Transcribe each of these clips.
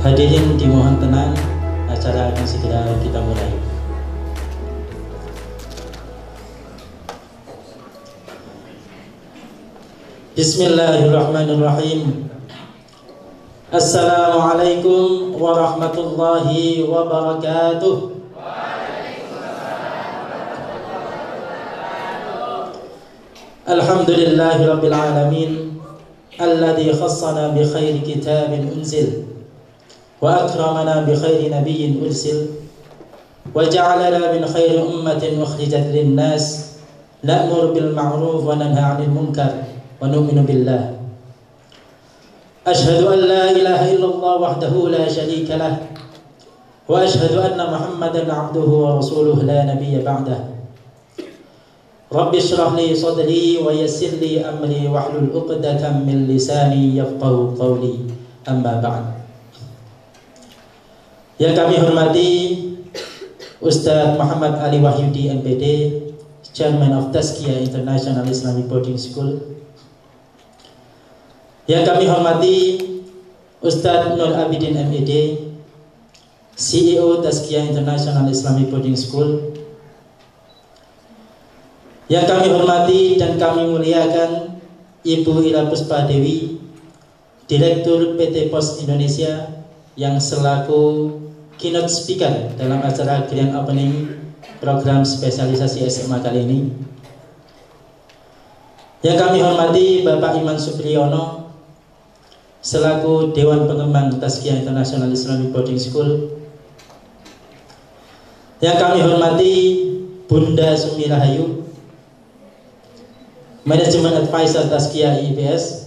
Hadirin dimohon tenang, acara akan segera kita mulai. Bismillahirrahmanirrahim. Assalamualaikum warahmatullahi wabarakatuh. Alhamdulillahi rabbil alamin, alladhi khassana bi khairi kitabin unzil wa akramana bi khairi nabiyyin ursil wa ja'alana min khairi ummatin ukhrijat lin-nas na'muru bil ma'ruf wa nanha 'anil munkar wa nu'minu billah. Ashhadu an la ilaha illallah wahdahu la syarika lah wa ashhadu anna Muhammadan 'abduhu wa rasuluhu la nabiyya ba'dah. Rabbi shrah li sadri wa yassir li amri wahlul 'uqdatam min lisani yafqahu qawli. Amma ba'd. Yang kami hormati Ustaz Muhammad Ali Wahyudi MPD, Chairman of Tazkiyah International Islamic Boarding School. Yang kami hormati Ustaz Nur Abidin MED, CEO Tazkiyah International Islamic Boarding School. Yang kami hormati dan kami muliakan Ibu Ira Puspa Dewi, Direktur PT Pos Indonesia, yang selaku keynote speaker dalam acara Grand Opening program spesialisasi SMA kali ini. Yang kami hormati Bapak Iman Supriyono, selaku Dewan Pengembang Tazkiyah International Islamic Boarding School. Yang kami hormati Bunda Sumi Rahayu, Manajemen Advisor Tazkiyah IBS.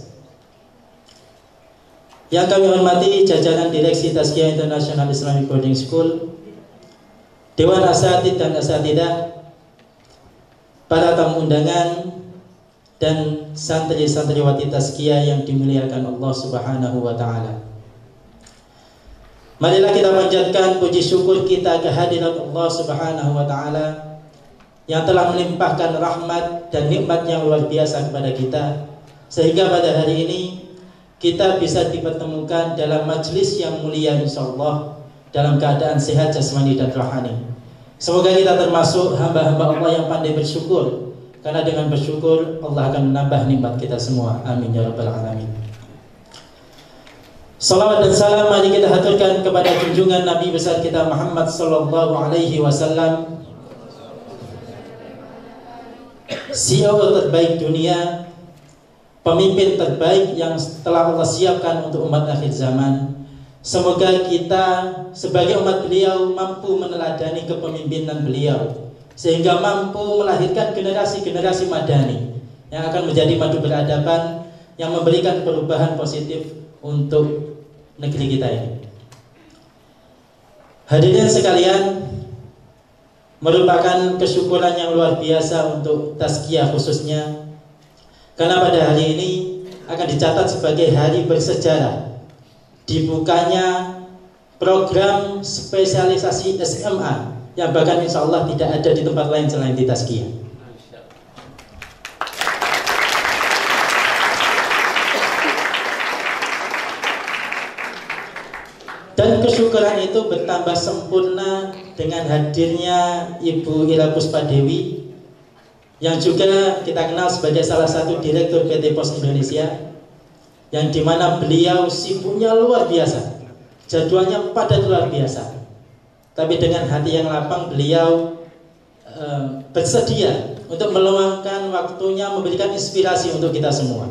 Yang kami hormati jajaran Direksi Tazkiyah International Islamic Boarding School, Dewan Asatidz dan Asatidah, para tamu undangan, dan santri-santriwati Tazkiyah yang dimuliakan Allah Subhanahu wa Ta'ala. Marilah kita panjatkan puji syukur kita kehadirat Allah Subhanahu wa Ta'ala yang telah melimpahkan rahmat dan nikmat yang luar biasa kepada kita, sehingga pada hari ini kita bisa dipertemukan dalam majelis yang mulia insyaallah dalam keadaan sehat jasmani dan rohani. Semoga kita termasuk hamba-hamba Allah yang pandai bersyukur, karena dengan bersyukur Allah akan menambah nikmat kita semua. Amin ya rabbal alamin. Salawat dan salam mari kita haturkan kepada junjungan Nabi besar kita Muhammad sallallahu alaihi wasallam, CEO terbaik dunia, pemimpin terbaik yang telah Allah siapkan untuk umat akhir zaman. Semoga kita sebagai umat beliau mampu meneladani kepemimpinan beliau, sehingga mampu melahirkan generasi-generasi madani yang akan menjadi madu beradaban, yang memberikan perubahan positif untuk negeri kita ini. Hadirin sekalian, merupakan kesyukuran yang luar biasa untuk Tazkiyah khususnya, karena pada hari ini akan dicatat sebagai hari bersejarah dibukanya program spesialisasi SMA yang bahkan insya Allah tidak ada di tempat lain selain di Tazkiyah. Dan kesyukuran itu bertambah sempurna dengan hadirnya Ibu Ira Puspa Dewi, yang juga kita kenal sebagai salah satu Direktur PT Pos Indonesia, yang dimana beliau sibuknya luar biasa, jadwalnya padat luar biasa. Tapi dengan hati yang lapang beliau bersedia untuk meluangkan waktunya memberikan inspirasi untuk kita semua.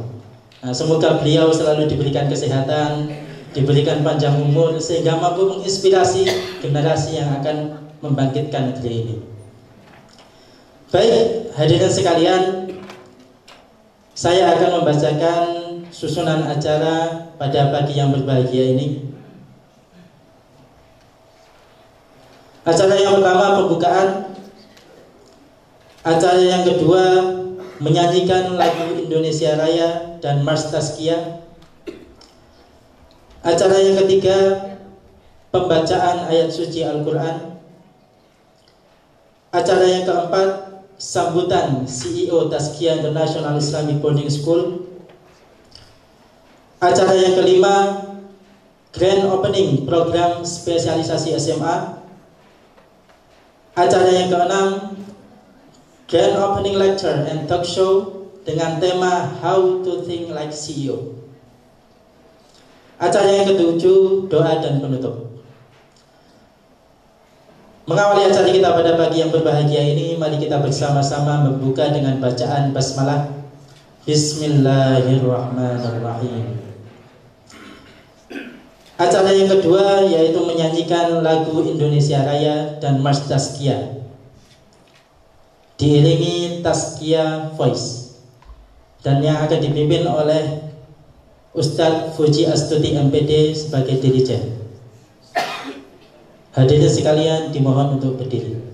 Nah, semoga beliau selalu diberikan kesehatan, diberikan panjang umur, sehingga mampu menginspirasi generasi yang akan membangkitkan negeri ini. Baik, hadirin sekalian, saya akan membacakan susunan acara pada pagi yang berbahagia ini. Acara yang pertama pembukaan, acara yang kedua menyanyikan lagu Indonesia Raya dan Mars Tazkiyah, acara yang ketiga pembacaan ayat suci Al-Quran, acara yang keempat sambutan CEO Tazkiyah International Islamic Boarding School, acara yang kelima Grand Opening program spesialisasi SMA. Acara yang keenam, Grand Opening Lecture and Talk Show dengan tema How to Think Like CEO. Acara yang ketujuh, doa dan penutup. Mengawali acara kita pada pagi yang berbahagia ini, mari kita bersama-sama membuka dengan bacaan basmalah. Bismillahirrahmanirrahim. Acara yang kedua yaitu menyanyikan lagu Indonesia Raya dan March Tazkiyah, diiringi Tazkiyah Voice, dan yang akan dipimpin oleh Ustadz Fuji Astuti MPD sebagai dirijen. Hadirin sekalian dimohon untuk berdiri.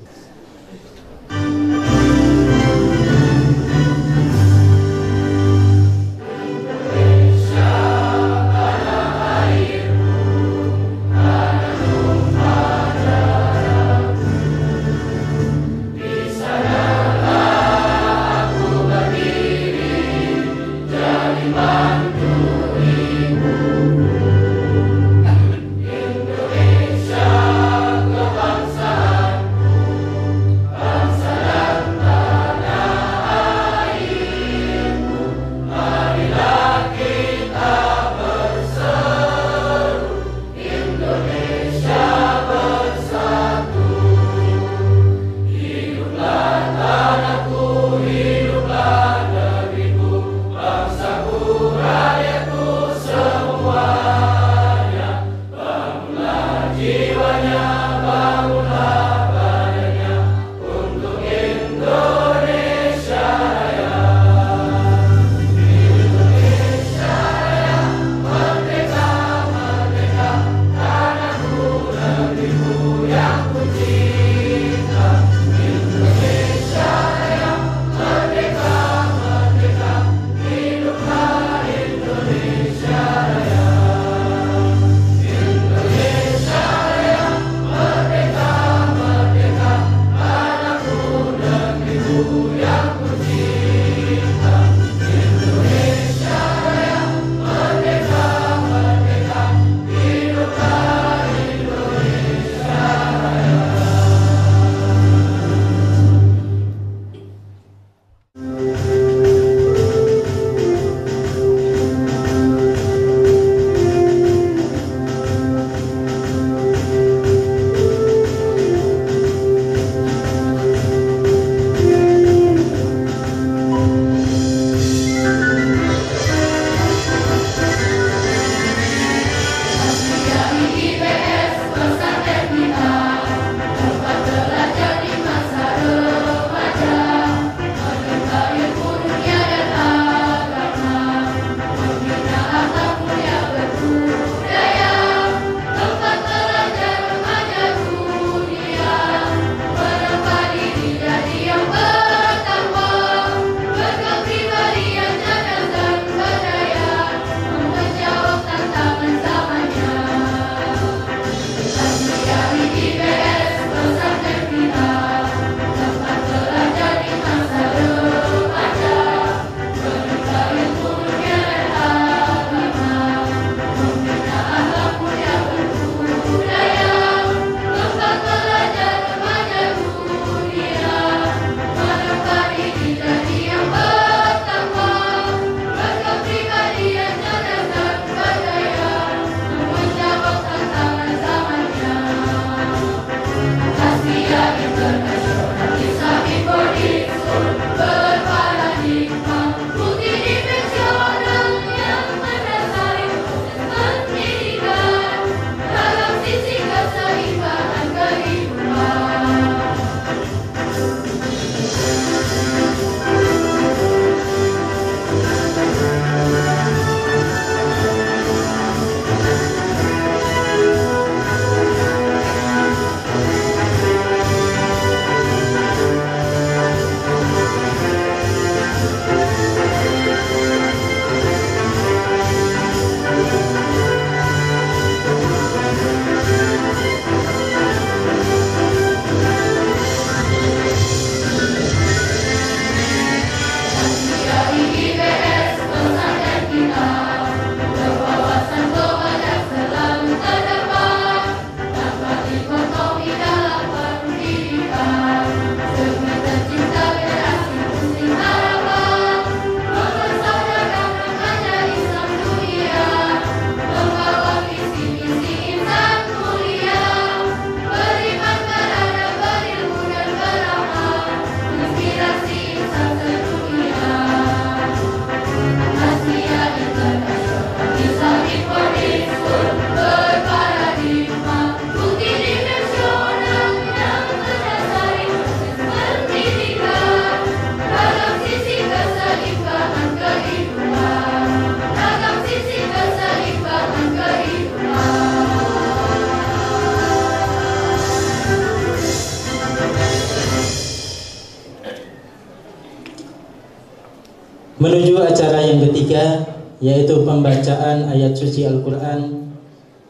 Menuju acara yang ketiga, yaitu pembacaan ayat suci Al-Quran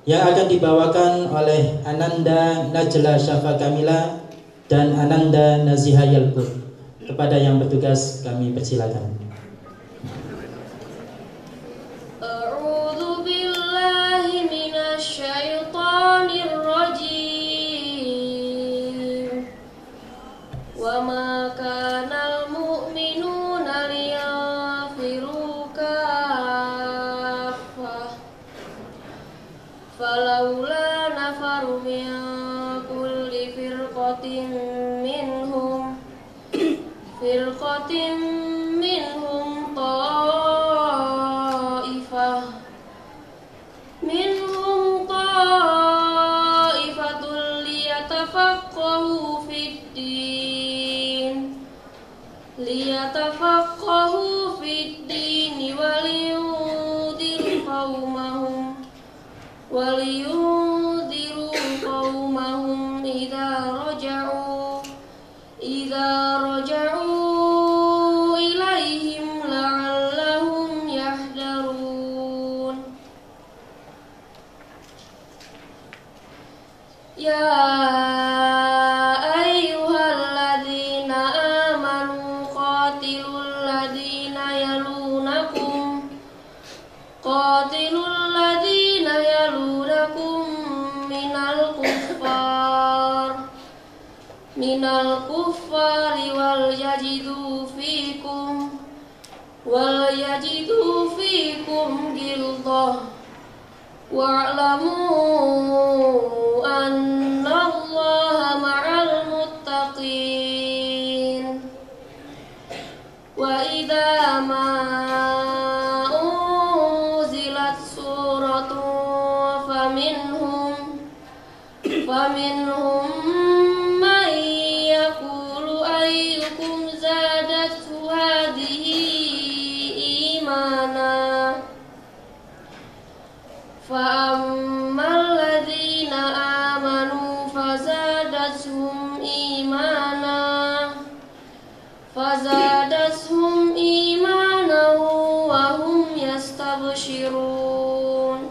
yang akan dibawakan oleh Ananda Najla Syafa Kamila dan Ananda Naziha Yalbut. Kepada yang bertugas kami persilakan. A'udzu billahi minasy syaithanir rajim. Wa ma kana al-mu'minuna liyanfiru kaffah. Falaula nafaru min kulli firqatin minhum ta'ifatul liyatafaqahu fid-din waliyundiru qaumahum idza raja'u ilaihim la'allahum yahdharun. Ya ayyuhalladzina amanu qatilul ladzina yalunakum minal kuffari wal yajidu fikum ghilzah wa'lamu annallaha ma'al muttaqin. Wa idza ma unzilat suratun faminhum man yaqulu ayyukum zadathu hadhihi imana fa ammal ladzina amanu fazadathum imana wa hum yastabshirun.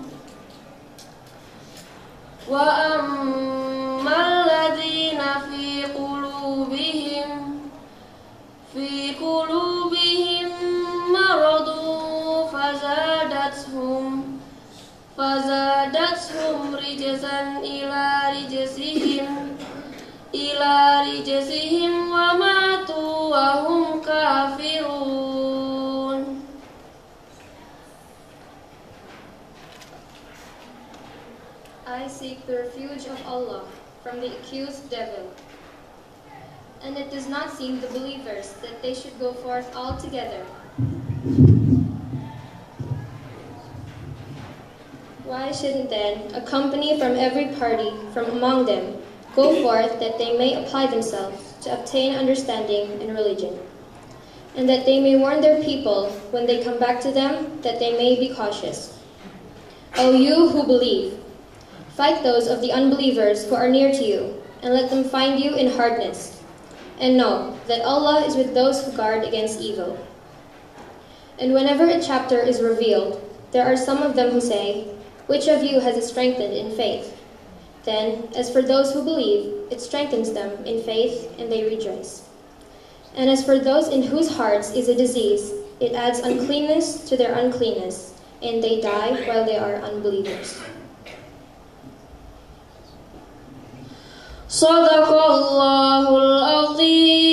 Wa ammal ladzina fi qulubihim maradun fazadathum rijzan ila rijzihim wa matu wa hum kafirun. I seek the refuge of Allah from the accused devil. And it does not seem the believers that they should go forth all together. Why shouldn't then a company from every party from among them go forth that they may apply themselves to obtain understanding in religion, and that they may warn their people when they come back to them, that they may be cautious. O you who believe, fight those of the unbelievers who are near to you, and let them find you in hardness. And know that Allah is with those who guard against evil. And whenever a chapter is revealed, there are some of them who say, which of you has it strengthened in faith? Then, as for those who believe, it strengthens them in faith, and they rejoice. And as for those in whose hearts is a disease, it adds uncleanness to their uncleanness, and they die while they are unbelievers. Sadaqallahul azim.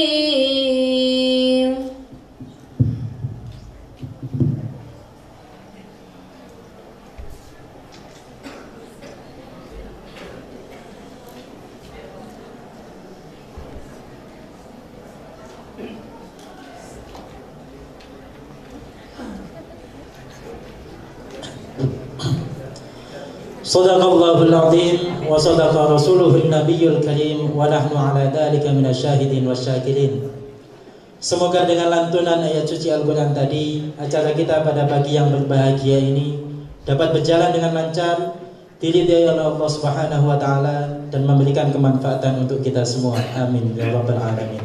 Sadaqallahul azim wa sadaqa rasuluhun nabiyul karim wa nahnu ala dhalika minasyahidin wasyakirin. Semoga dengan lantunan ayat suci Al-Quran tadi, acara kita pada pagi yang berbahagia ini dapat berjalan dengan lancar, diridhai oleh Allah Subhanahu wa taala, dan memberikan kemanfaatan untuk kita semua. Amin ya rabbal alamin.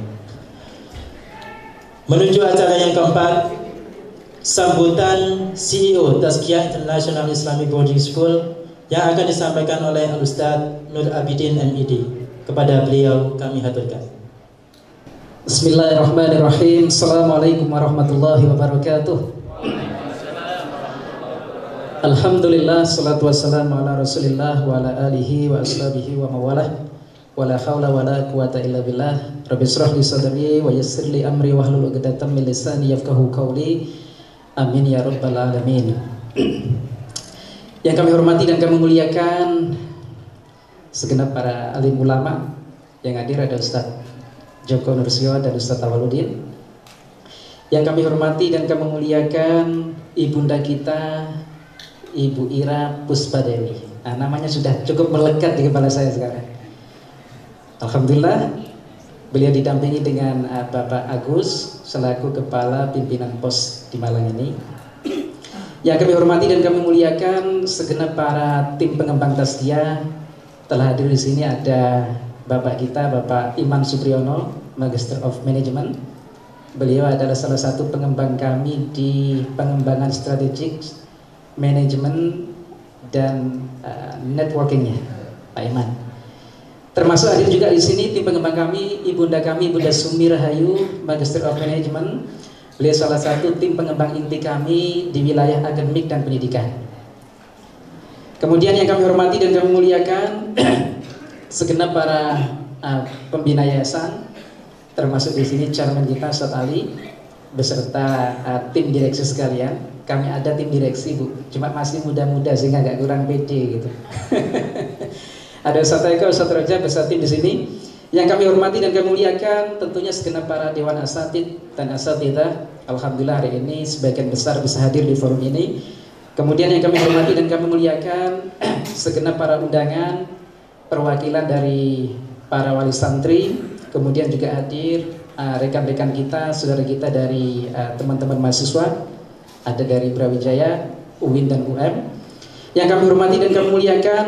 Menuju acara yang keempat, sambutan CEO Tazkiyah International Islamic Boarding School yang akan disampaikan oleh Al-Ustaz Nur Abidin MED. Kepada beliau kami haturkan. Bismillahirrahmanirrahim. Assalamualaikum warahmatullahi wabarakatuh. Alhamdulillah, salatu wassalamu ala rasulillah wa ala alihi wa ashabihi wa mawalah. Wa la hawla wa la quwata illa billah. Rabbi shrah li sadri wa yassir li amri wahlul 'uqdatam min lisani yafqahu qawli. Amin ya rabbal alamin. Yang kami hormati dan kami muliakan segenap para alim ulama yang hadir, ada Ustaz Joko Nursio dan Ustaz Awaludin. Yang kami hormati dan kami muliakan ibunda kita, Ibu Ira Puspadewi. Nah, namanya sudah cukup melekat di kepala saya sekarang. Alhamdulillah, beliau didampingi dengan Bapak Agus selaku Kepala Pimpinan Pos di Malang ini. Yang kami hormati dan kami muliakan segenap para tim pengembang Tazkiyah. Telah hadir di sini ada Bapak kita, Bapak Iman Supriyono, Magister of Management. Beliau adalah salah satu pengembang kami di pengembangan strategik, manajemen dan networkingnya, Pak Iman. Termasuk hadir juga di sini tim pengembang kami, Ibunda Sumi Rahayu, Magister of Management. Beliau salah satu tim pengembang inti kami di wilayah akademik dan pendidikan. Kemudian yang kami hormati dan kami muliakan segenap para pembina yayasan, termasuk di sini chairman kita Ustaz Ali beserta tim direksi sekalian. Kami ada tim direksi, Bu, cuma masih muda-muda sehingga agak kurang pede gitu. Ada Ustaz Eko, Ustaz Raja beserta tim di sini. Yang kami hormati dan kami muliakan tentunya segenap para dewan asatid dan asatidah. Alhamdulillah hari ini sebagian besar bisa hadir di forum ini. Kemudian yang kami hormati dan kami muliakan segenap para undangan, perwakilan dari para wali santri, kemudian juga hadir rekan-rekan kita, saudara kita dari teman-teman mahasiswa, ada dari Brawijaya, UIN dan UM. Yang kami hormati dan kami muliakan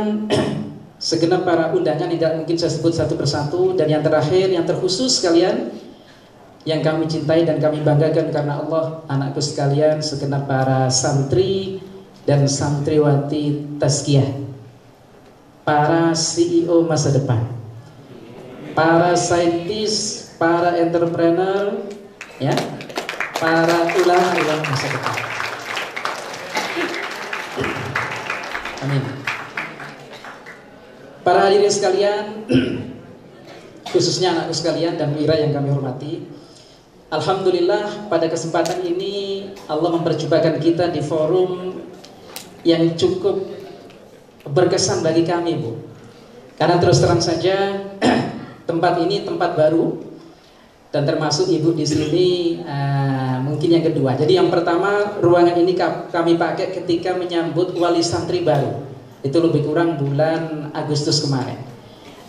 segenap para undangan, tidak mungkin saya sebut satu persatu. Dan yang terakhir, yang terkhusus sekalian, yang kami cintai dan kami banggakan karena Allah, anakku sekalian, segenap para santri dan santriwati Tazkiyah, para CEO masa depan, para saintis, para entrepreneur, ya, para ulama masa depan. Amin. Para hadirin sekalian, khususnya anakku sekalian dan Mira yang kami hormati, alhamdulillah pada kesempatan ini Allah memperjumpakan kita di forum yang cukup berkesan bagi kami, Bu. Karena terus terang saja tempat ini tempat baru dan termasuk Ibu di sini mungkin yang kedua. Jadi yang pertama, ruangan ini kami pakai ketika menyambut wali santri baru. Itu lebih kurang bulan Agustus kemarin.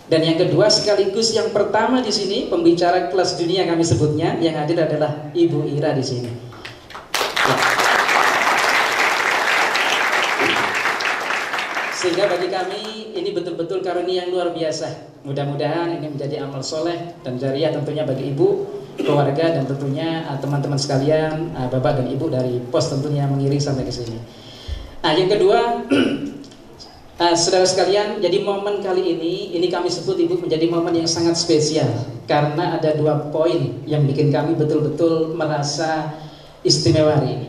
Dan yang kedua sekaligus yang pertama di sini pembicara kelas dunia kami sebutnya, yang hadir adalah Ibu Ira di sini. Ya. Sehingga bagi kami ini betul-betul karunia yang luar biasa. Mudah-mudahan ini menjadi amal soleh dan jariah tentunya bagi Ibu, keluarga dan tentunya teman-teman sekalian, Bapak dan Ibu dari pos tentunya yang mengiring sampai ke sini. Nah, yang kedua, saudara sekalian, jadi momen kali ini kami sebut Ibu menjadi momen yang sangat spesial karena ada dua poin yang bikin kami betul-betul merasa istimewa hari ini.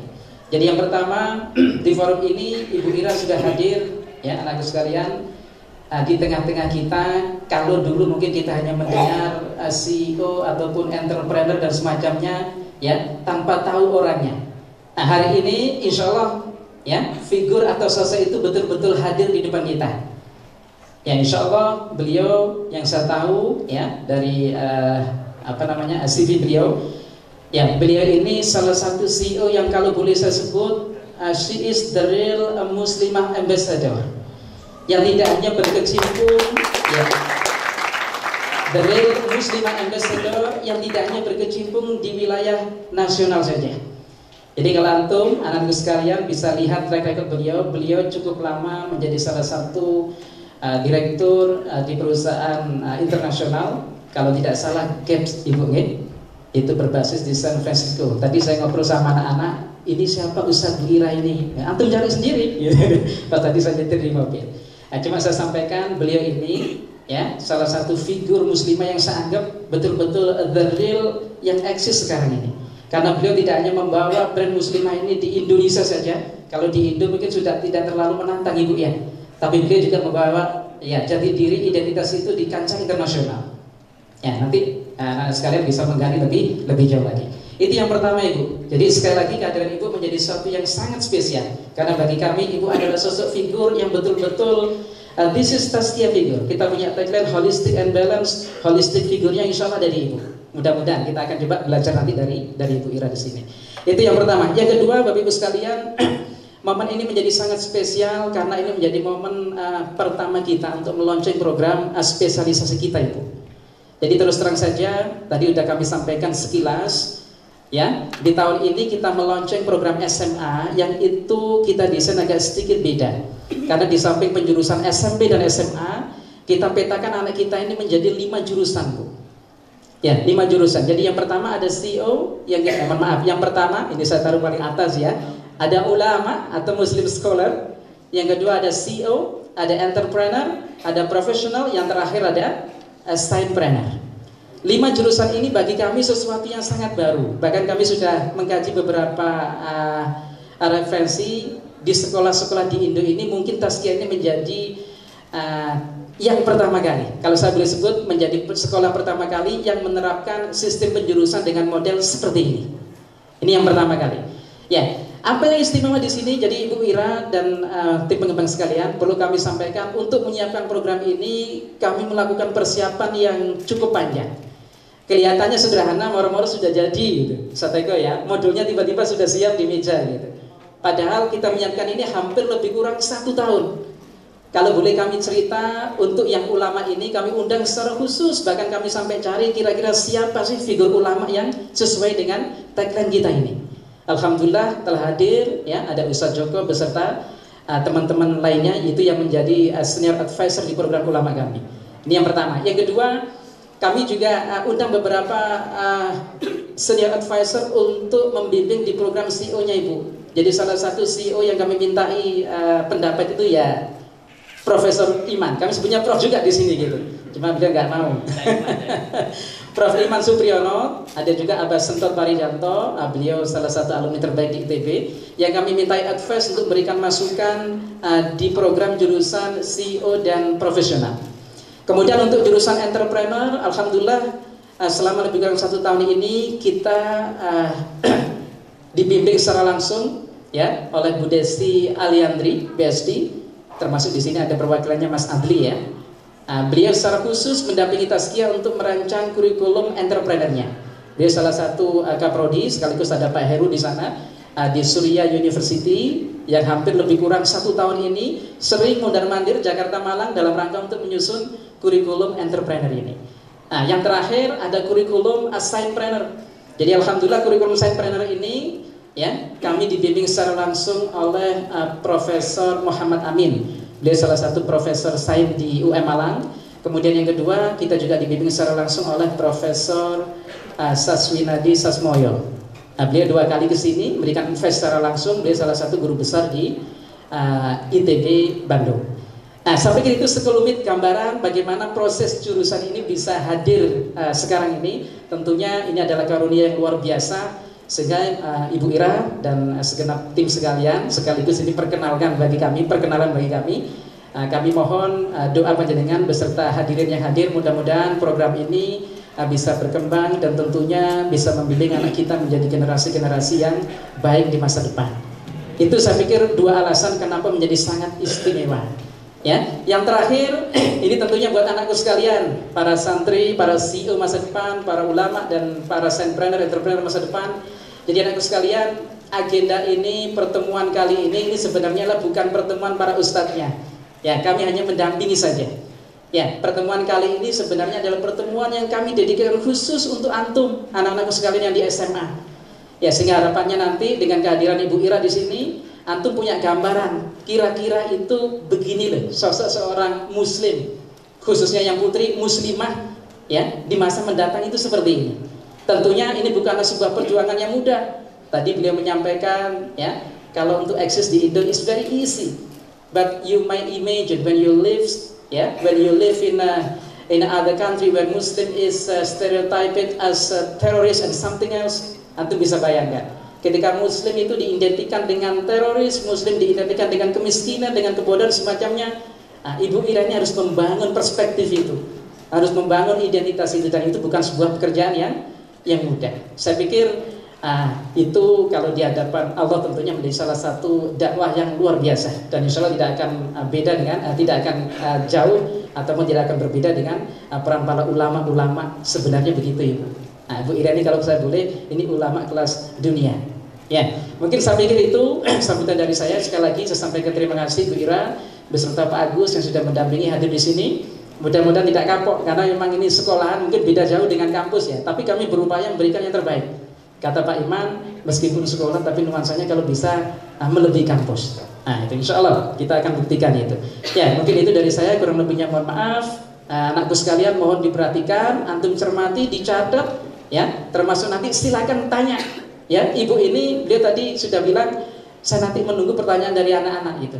Jadi yang pertama, di forum ini Ibu Ira sudah hadir, ya anakku sekalian, di tengah-tengah kita. Kalau dulu mungkin kita hanya mendengar CEO ataupun entrepreneur dan semacamnya, ya tanpa tahu orangnya. Nah, hari ini insya Allah, ya, figur atau sosok itu betul-betul hadir di depan kita. Ya, insya Allah beliau yang saya tahu, ya, dari CV beliau, ya, beliau ini salah satu CEO yang kalau boleh saya sebut, she is the real Muslimah ambassador, yang tidak hanya berkecimpung, ya, the real Muslimah ambassador yang tidak hanya berkecimpung di wilayah nasional saja. Jadi kalau antum, anak-anakku sekalian bisa lihat track record beliau cukup lama menjadi salah satu direktur di perusahaan internasional. Kalau tidak salah, Caps Ibu, itu berbasis di San Francisco. Tadi saya ngobrol sama anak-anak, ini siapa Ustadz Bu Ira ini? Nah, antum cari sendiri. Pas tadi saya nyetir di mobil. Nah, cuma saya sampaikan beliau ini ya salah satu figur muslimah yang saya anggap betul-betul the real yang eksis sekarang ini. Karena beliau tidak hanya membawa brand muslimah ini di Indonesia saja. Kalau di Indo mungkin sudah tidak terlalu menantang ibu ya. Tapi beliau juga membawa ya jati diri identitas itu di kancah internasional. Ya nanti sekalian bisa menggali lebih jauh lagi. Itu yang pertama Ibu. Jadi sekali lagi kehadiran Ibu menjadi sesuatu yang sangat spesial. Karena bagi kami Ibu adalah sosok figur yang betul-betul this is Tazkiyah figure. Kita punya tagline holistic and balance. Holistic figurnya insya Allah dari Ibu. Mudah-mudahan kita akan coba belajar nanti dari Ibu Ira di sini. Itu yang pertama. Yang kedua Bapak Ibu sekalian, momen ini menjadi sangat spesial karena ini menjadi momen pertama kita untuk meluncurkan program spesialisasi kita Ibu. Jadi terus terang saja, tadi udah kami sampaikan sekilas. Ya, di tahun ini kita meluncurkan program SMA yang itu kita desain agak sedikit beda. Karena di samping penjurusan SMP dan SMA, kita petakan anak kita ini menjadi 5 jurusan, Bu. Ya, 5 jurusan. Jadi yang pertama ada CEO, yang pertama ini saya taruh paling atas ya. Ada ulama atau Muslim scholar. Yang kedua ada CEO, ada entrepreneur, ada profesional, yang terakhir ada sidepreneur. 5 jurusan ini bagi kami sesuatu yang sangat baru. Bahkan kami sudah mengkaji beberapa referensi di sekolah-sekolah di Indo ini. Mungkin Tazkiyah ini menjadi yang pertama kali, kalau saya boleh sebut, menjadi sekolah pertama kali yang menerapkan sistem penjurusan dengan model seperti ini. Ini yang pertama kali. Ya, apa yang istimewa di sini? Jadi Ibu Ira dan tim pengembang sekalian, perlu kami sampaikan untuk menyiapkan program ini, kami melakukan persiapan yang cukup panjang. Kelihatannya sederhana, moro-moro sudah jadi gitu. Sateko ya, modulnya tiba-tiba sudah siap di meja gitu. Padahal kita menyiapkan ini hampir lebih kurang 1 tahun. Kalau boleh kami cerita, untuk yang ulama ini kami undang secara khusus. Bahkan kami sampai cari kira-kira siapa sih figur ulama yang sesuai dengan tagline kita ini. Alhamdulillah telah hadir ya, ada Ustadz Joko beserta teman-teman lainnya, itu yang menjadi senior advisor di program ulama kami. Ini yang pertama. Yang kedua, kami juga undang beberapa senior advisor untuk membimbing di program CEO-nya Ibu. Jadi salah satu CEO yang kami mintai pendapat itu ya Profesor Iman. Kami sebutnya Prof juga di sini gitu. Cuma beliau nggak mau. Prof Iman Supriyono, ada juga Abah Sentot Parijanto, beliau salah satu alumni terbaik di ITB, yang kami mintai advice untuk memberikan masukan di program jurusan CEO dan profesional. Kemudian untuk jurusan entrepreneur, alhamdulillah selama lebih kurang 1 tahun ini kita dibimbing secara langsung ya oleh Bu Desti Aliandri, BSD, termasuk di sini ada perwakilannya Mas Adli ya. Beliau secara khusus mendampingi Tazkiyah untuk merancang kurikulum entrepreneurnya. Beliau salah satu kaprodi, sekaligus ada Pak Heru di sana di Surya University, yang hampir lebih kurang 1 tahun ini sering mondar-mandir Jakarta Malang dalam rangka untuk menyusun kurikulum entrepreneur ini. Yang terakhir ada kurikulum sidepreneur. Jadi alhamdulillah kurikulum sidepreneur ini ya kami dibimbing secara langsung oleh Profesor Muhammad Amin. Beliau salah satu profesor sains di UM Malang. Kemudian yang kedua kita juga dibimbing secara langsung oleh Profesor Saswinadi Sasmoyo. Beliau 2 kali ke sini memberikan invest secara langsung. Beliau salah satu guru besar di ITB Bandung. Saya pikir itu sekelumit gambaran bagaimana proses jurusan ini bisa hadir sekarang ini. Tentunya ini adalah karunia yang luar biasa. Sehingga Ibu Ira dan segenap tim sekalian, sekaligus ini perkenalan bagi kami. Kami mohon doa panjenengan beserta hadirin yang hadir. Mudah-mudahan program ini bisa berkembang dan tentunya bisa membimbing anak kita menjadi generasi-generasi yang baik di masa depan. Itu saya pikir 2 alasan kenapa menjadi sangat istimewa. Ya, yang terakhir ini tentunya buat anakku sekalian, para santri, para CEO masa depan, para ulama dan para entrepreneur masa depan. Jadi anakku sekalian, agenda ini, pertemuan kali ini sebenarnya bukan pertemuan para ustadznya. Ya, kami hanya mendampingi saja. Ya, pertemuan kali ini sebenarnya adalah pertemuan yang kami dedikasikan khusus untuk antum, anak-anakku sekalian yang di SMA. Ya, sehingga harapannya nanti dengan kehadiran Ibu Ira di sini, antum punya gambaran kira-kira itu begini loh sosok seorang muslim, khususnya yang putri muslimah ya di masa mendatang itu seperti ini. Tentunya ini bukanlah sebuah perjuangan yang mudah, Tadi beliau menyampaikan ya, kalau untuk akses di Indo is very easy. But you might imagine when you live in other country where Muslim is stereotyped as terrorist and something else, antum bisa bayangkan. Ketika Muslim itu diidentikan dengan teroris, Muslim diidentikan dengan kemiskinan, dengan kebodohan semacamnya, Ibu Ira ini harus membangun perspektif itu, harus membangun identitas itu, dan itu bukan sebuah pekerjaan yang mudah. Saya pikir itu kalau di hadapan Allah tentunya menjadi salah satu dakwah yang luar biasa, dan insya Allah tidak akan beda dengan tidak akan jauh ataupun tidak akan berbeda dengan peran para ulama-ulama sebenarnya begitu Ibu. Ibu Ira ini kalau saya boleh, ini ulama kelas dunia. Ya, mungkin saya pikir itu sambutan dari saya. Sekali lagi saya sampaikan terima kasih Bu Ira beserta Pak Agus yang sudah mendampingi hadir di sini. Mudah-mudahan tidak kapok karena memang ini sekolahan mungkin beda jauh dengan kampus ya, tapi kami berupaya memberikan yang terbaik. Kata Pak Iman, meskipun sekolah tapi nuansanya kalau bisa melebihi kampus. Itu insya Allah kita akan buktikan itu. Ya, mungkin itu dari saya, kurang lebihnya mohon maaf. Anakku sekalian mohon diperhatikan, antum cermati, dicatat, ya. Termasuk nanti silakan tanya. Ya, Ibu ini beliau tadi sudah bilang saya nanti menunggu pertanyaan dari anak-anak gitu.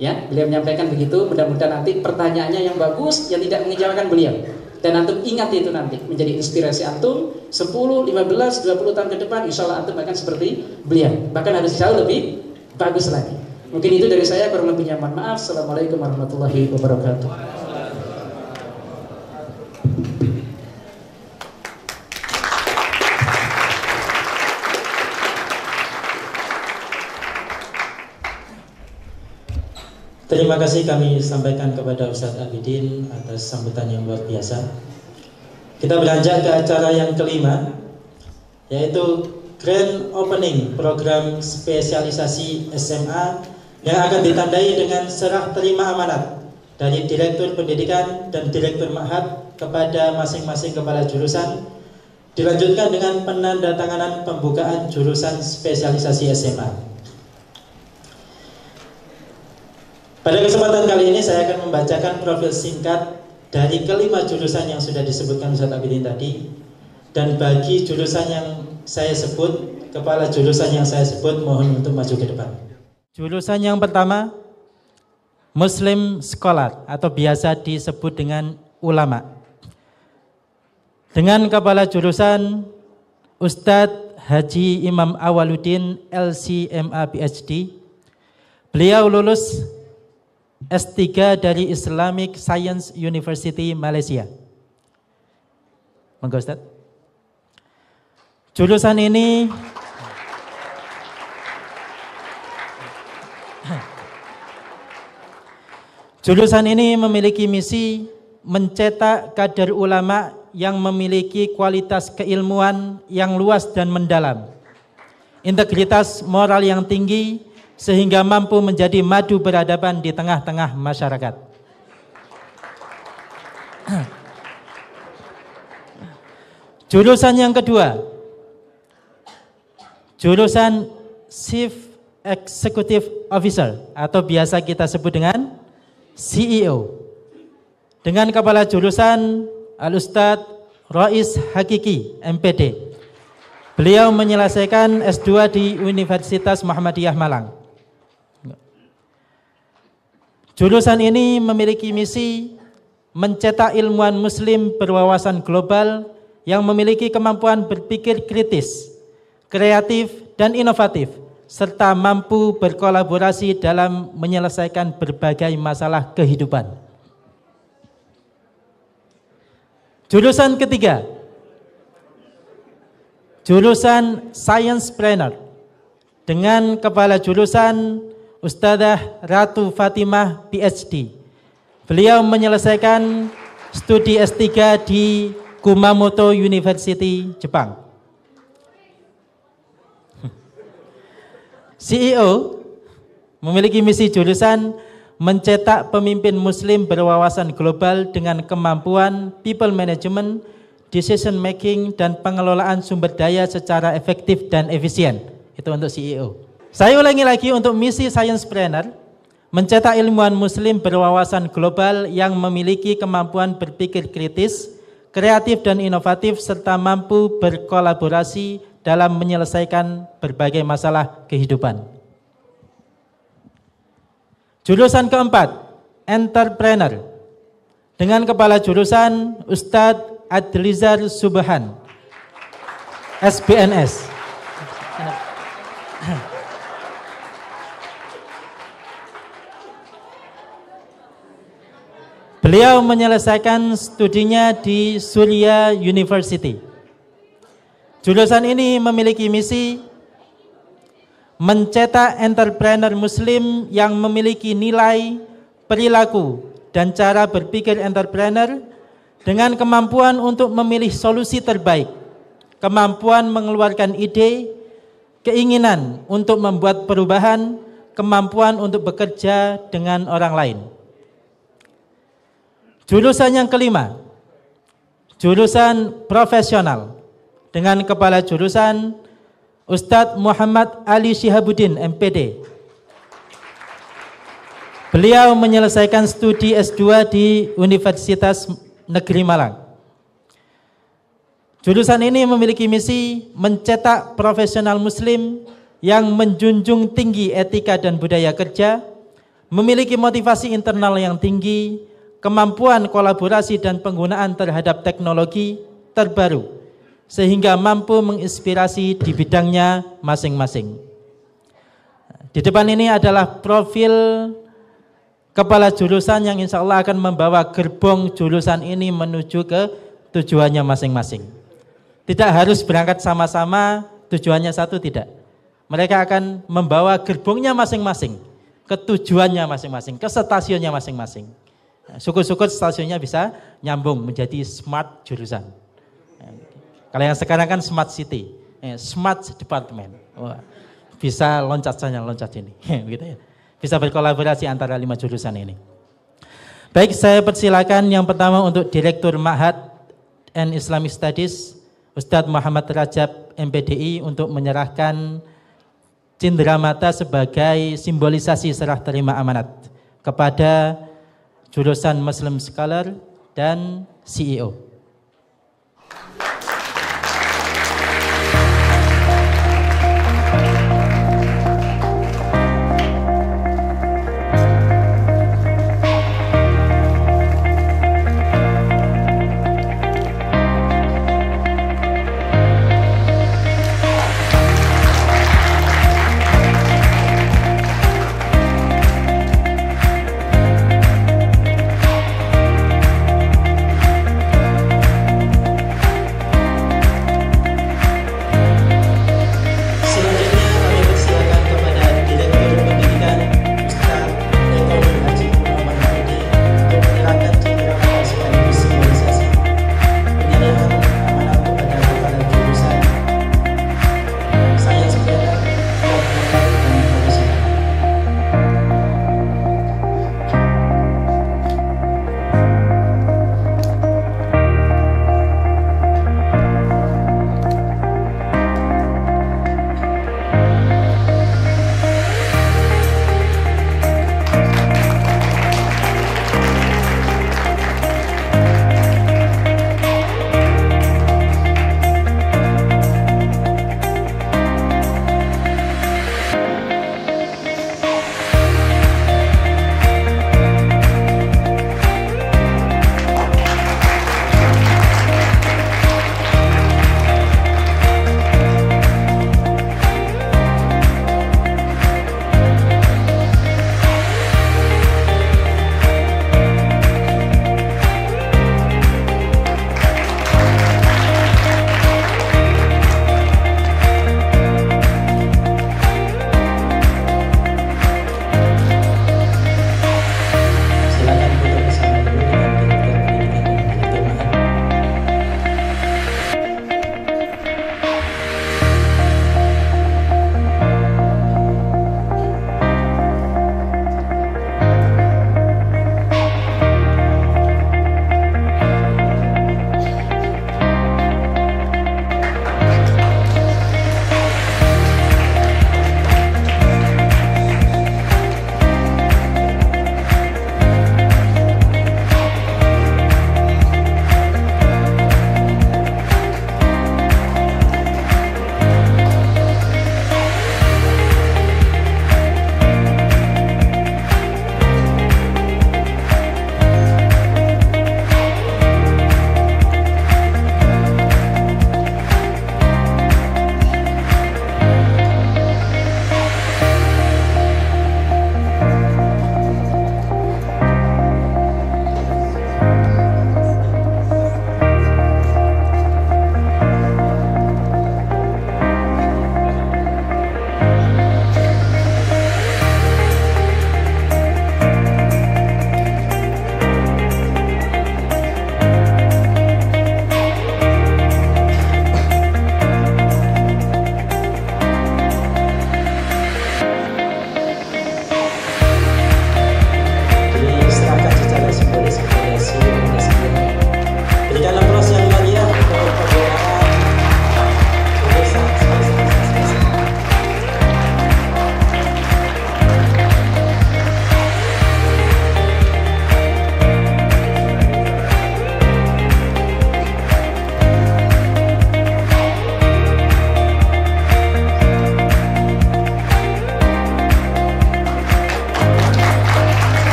Ya, beliau menyampaikan begitu. Mudah-mudahan nanti pertanyaannya yang bagus, yang tidak mengejauhkan beliau. Dan antum ingat itu nanti menjadi inspirasi antum 10, 15, 20 tahun ke depan, insya Allah antum akan seperti beliau, bahkan harus jauh lebih bagus lagi. Mungkin itu dari saya, kurang lebihnya mohon maaf. Assalamualaikum warahmatullahi wabarakatuh. Terima kasih kami sampaikan kepada Ustadz Abidin atas sambutan yang luar biasa. Kita beranjak ke acara yang kelima, yaitu Grand Opening program spesialisasi SMA yang akan ditandai dengan serah terima amanat dari Direktur Pendidikan dan Direktur Ma'had kepada masing-masing kepala jurusan, dilanjutkan dengan penandatanganan pembukaan jurusan spesialisasi SMA. Pada kesempatan kali ini saya akan membacakan profil singkat dari kelima jurusan yang sudah disebutkan Ustadz Abidin tadi. Dan bagi jurusan yang saya sebut, kepala jurusan yang saya sebut, mohon untuk maju ke depan. Jurusan yang pertama, Muslim Scholar atau biasa disebut dengan ulama. Dengan kepala jurusan Ustadz Haji Imam Awaluddin LCMA PhD. Beliau lulus S3 dari Islamic Science University Malaysia. Monggo Ustaz. Jurusan ini memiliki misi mencetak kader ulama yang memiliki kualitas keilmuan yang luas dan mendalam, integritas moral yang tinggi, sehingga mampu menjadi madu beradaban di tengah-tengah masyarakat. Jurusan yang kedua, jurusan Chief Executive Officer atau biasa kita sebut dengan CEO. Dengan kepala jurusan Al-Ustadz Rois Hakiki, MPD. Beliau menyelesaikan S2 di Universitas Muhammadiyah Malang. Jurusan ini memiliki misi mencetak ilmuwan muslim berwawasan global yang memiliki kemampuan berpikir kritis, kreatif, dan inovatif, serta mampu berkolaborasi dalam menyelesaikan berbagai masalah kehidupan. Jurusan ketiga, jurusan Science Planner dengan kepala jurusan Ustadzah Ratu Fatimah PhD. Beliau menyelesaikan studi S3 di Kumamoto University, Jepang. CEO memiliki misi jurusan mencetak pemimpin muslim berwawasan global dengan kemampuan people management, decision making, dan pengelolaan sumber daya secara efektif dan efisien. Itu untuk CEO. Saya ulangi lagi, untuk misi Science Planner, mencetak ilmuwan muslim berwawasan global yang memiliki kemampuan berpikir kritis, kreatif dan inovatif, serta mampu berkolaborasi dalam menyelesaikan berbagai masalah kehidupan. Jurusan keempat, entrepreneur, dengan kepala jurusan Ustadz Adlizar Subhan, SBNS. Beliau menyelesaikan studinya di Surya University. Jurusan ini memiliki misi mencetak entrepreneur muslim yang memiliki nilai, perilaku, dan cara berpikir entrepreneur dengan kemampuan untuk memilih solusi terbaik, kemampuan mengeluarkan ide, keinginan untuk membuat perubahan, kemampuan untuk bekerja dengan orang lain. Jurusan yang kelima, jurusan profesional, dengan kepala jurusan Ustadz Muhammad Ali Syihabuddin, MPD. Beliau menyelesaikan studi S2 di Universitas Negeri Malang. Jurusan ini memiliki misi mencetak profesional muslim yang menjunjung tinggi etika dan budaya kerja, memiliki motivasi internal yang tinggi, kemampuan kolaborasi dan penggunaan terhadap teknologi terbaru, sehingga mampu menginspirasi di bidangnya masing-masing. Di depan ini adalah profil kepala jurusan yang insya Allah akan membawa gerbong jurusan ini menuju ke tujuannya masing-masing. Tidak harus berangkat sama-sama, tujuannya satu, tidak. Mereka akan membawa gerbongnya masing-masing ke tujuannya masing-masing, ke stasiunnya masing-masing. Syukur-syukur stasiunnya bisa nyambung menjadi smart jurusan. Kalau yang sekarang kan smart city, smart department. Wah, bisa loncat sana, loncat sini, gitu ya. Bisa berkolaborasi antara 5 jurusan ini. Baik, saya persilakan yang pertama untuk Direktur Ma'had and Islamic Studies, Ustadz Muhammad Rajab, MPDI, untuk menyerahkan cindramata sebagai simbolisasi serah terima amanat kepada jurusan Muslim Scholar dan CEO.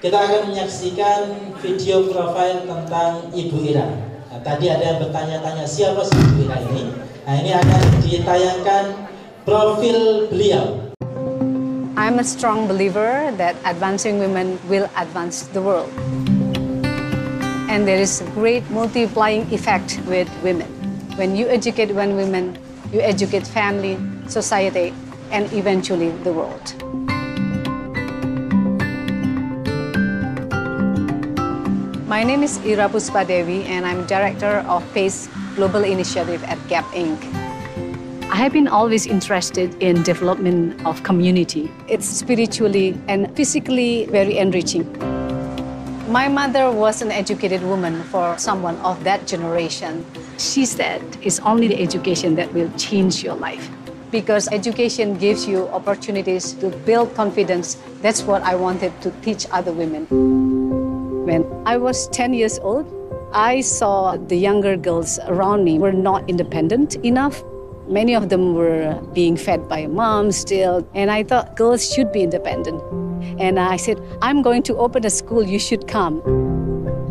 kita akan menyaksikan video profil tentang Ibu Ira. Nah, tadi ada yang bertanya-tanya siapa sih Ibu Ira ini. Nah, ini akan ditayangkan profil beliau. I'm a strong believer that advancing women will advance the world. And there is a great multiplying effect with women. When you educate one woman, you educate family, society, and eventually the world. My name is Ira Puspadewi, and I'm Director of PACE Global Initiative at Gap Inc. I have been always interested in development of community. It's spiritually and physically very enriching. My mother was an educated woman for someone of that generation. She said it's only the education that will change your life. Because education gives you opportunities to build confidence. That's what I wanted to teach other women. When I was 10 years old, I saw the younger girls around me were not independent enough. Many of them were being fed by mom still, and I thought girls should be independent. And I said, I'm going to open a school, you should come.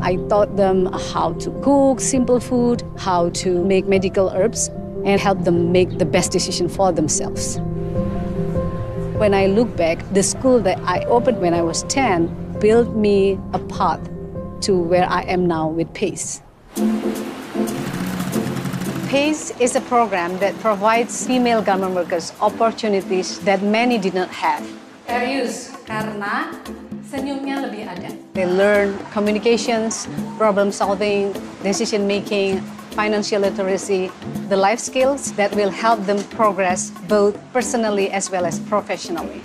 I taught them how to cook simple food, how to make medical herbs, and help them make the best decision for themselves. When I look back, the school that I opened when I was 10 built me a path to where I am now with PACE. PACE is a program that provides female government workers opportunities that many did not have. Serius, karena senyumnya lebih ada. They learn communications, problem solving, decision making, financial literacy, the life skills that will help them progress both personally as well as professionally.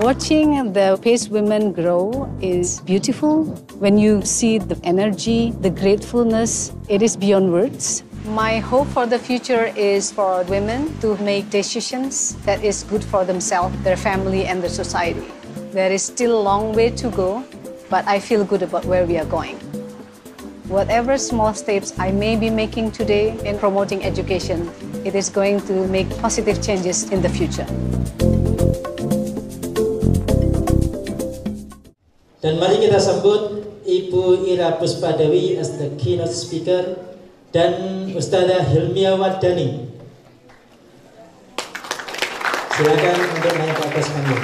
Watching the PACE women grow is beautiful. When you see the energy, the gratefulness, it is beyond words. My hope for the future is for women to make decisions that is good for themselves, their family, and their society. There is still a long way to go, but I feel good about where we are going. Whatever small steps I may be making today in promoting education, it is going to make positive changes in the future. Dan mari kita sambut Ibu Ira Puspadewi as the keynote speaker dan Ustazah Hilmia Wardani. Silakan untuk naik ke atas panggung.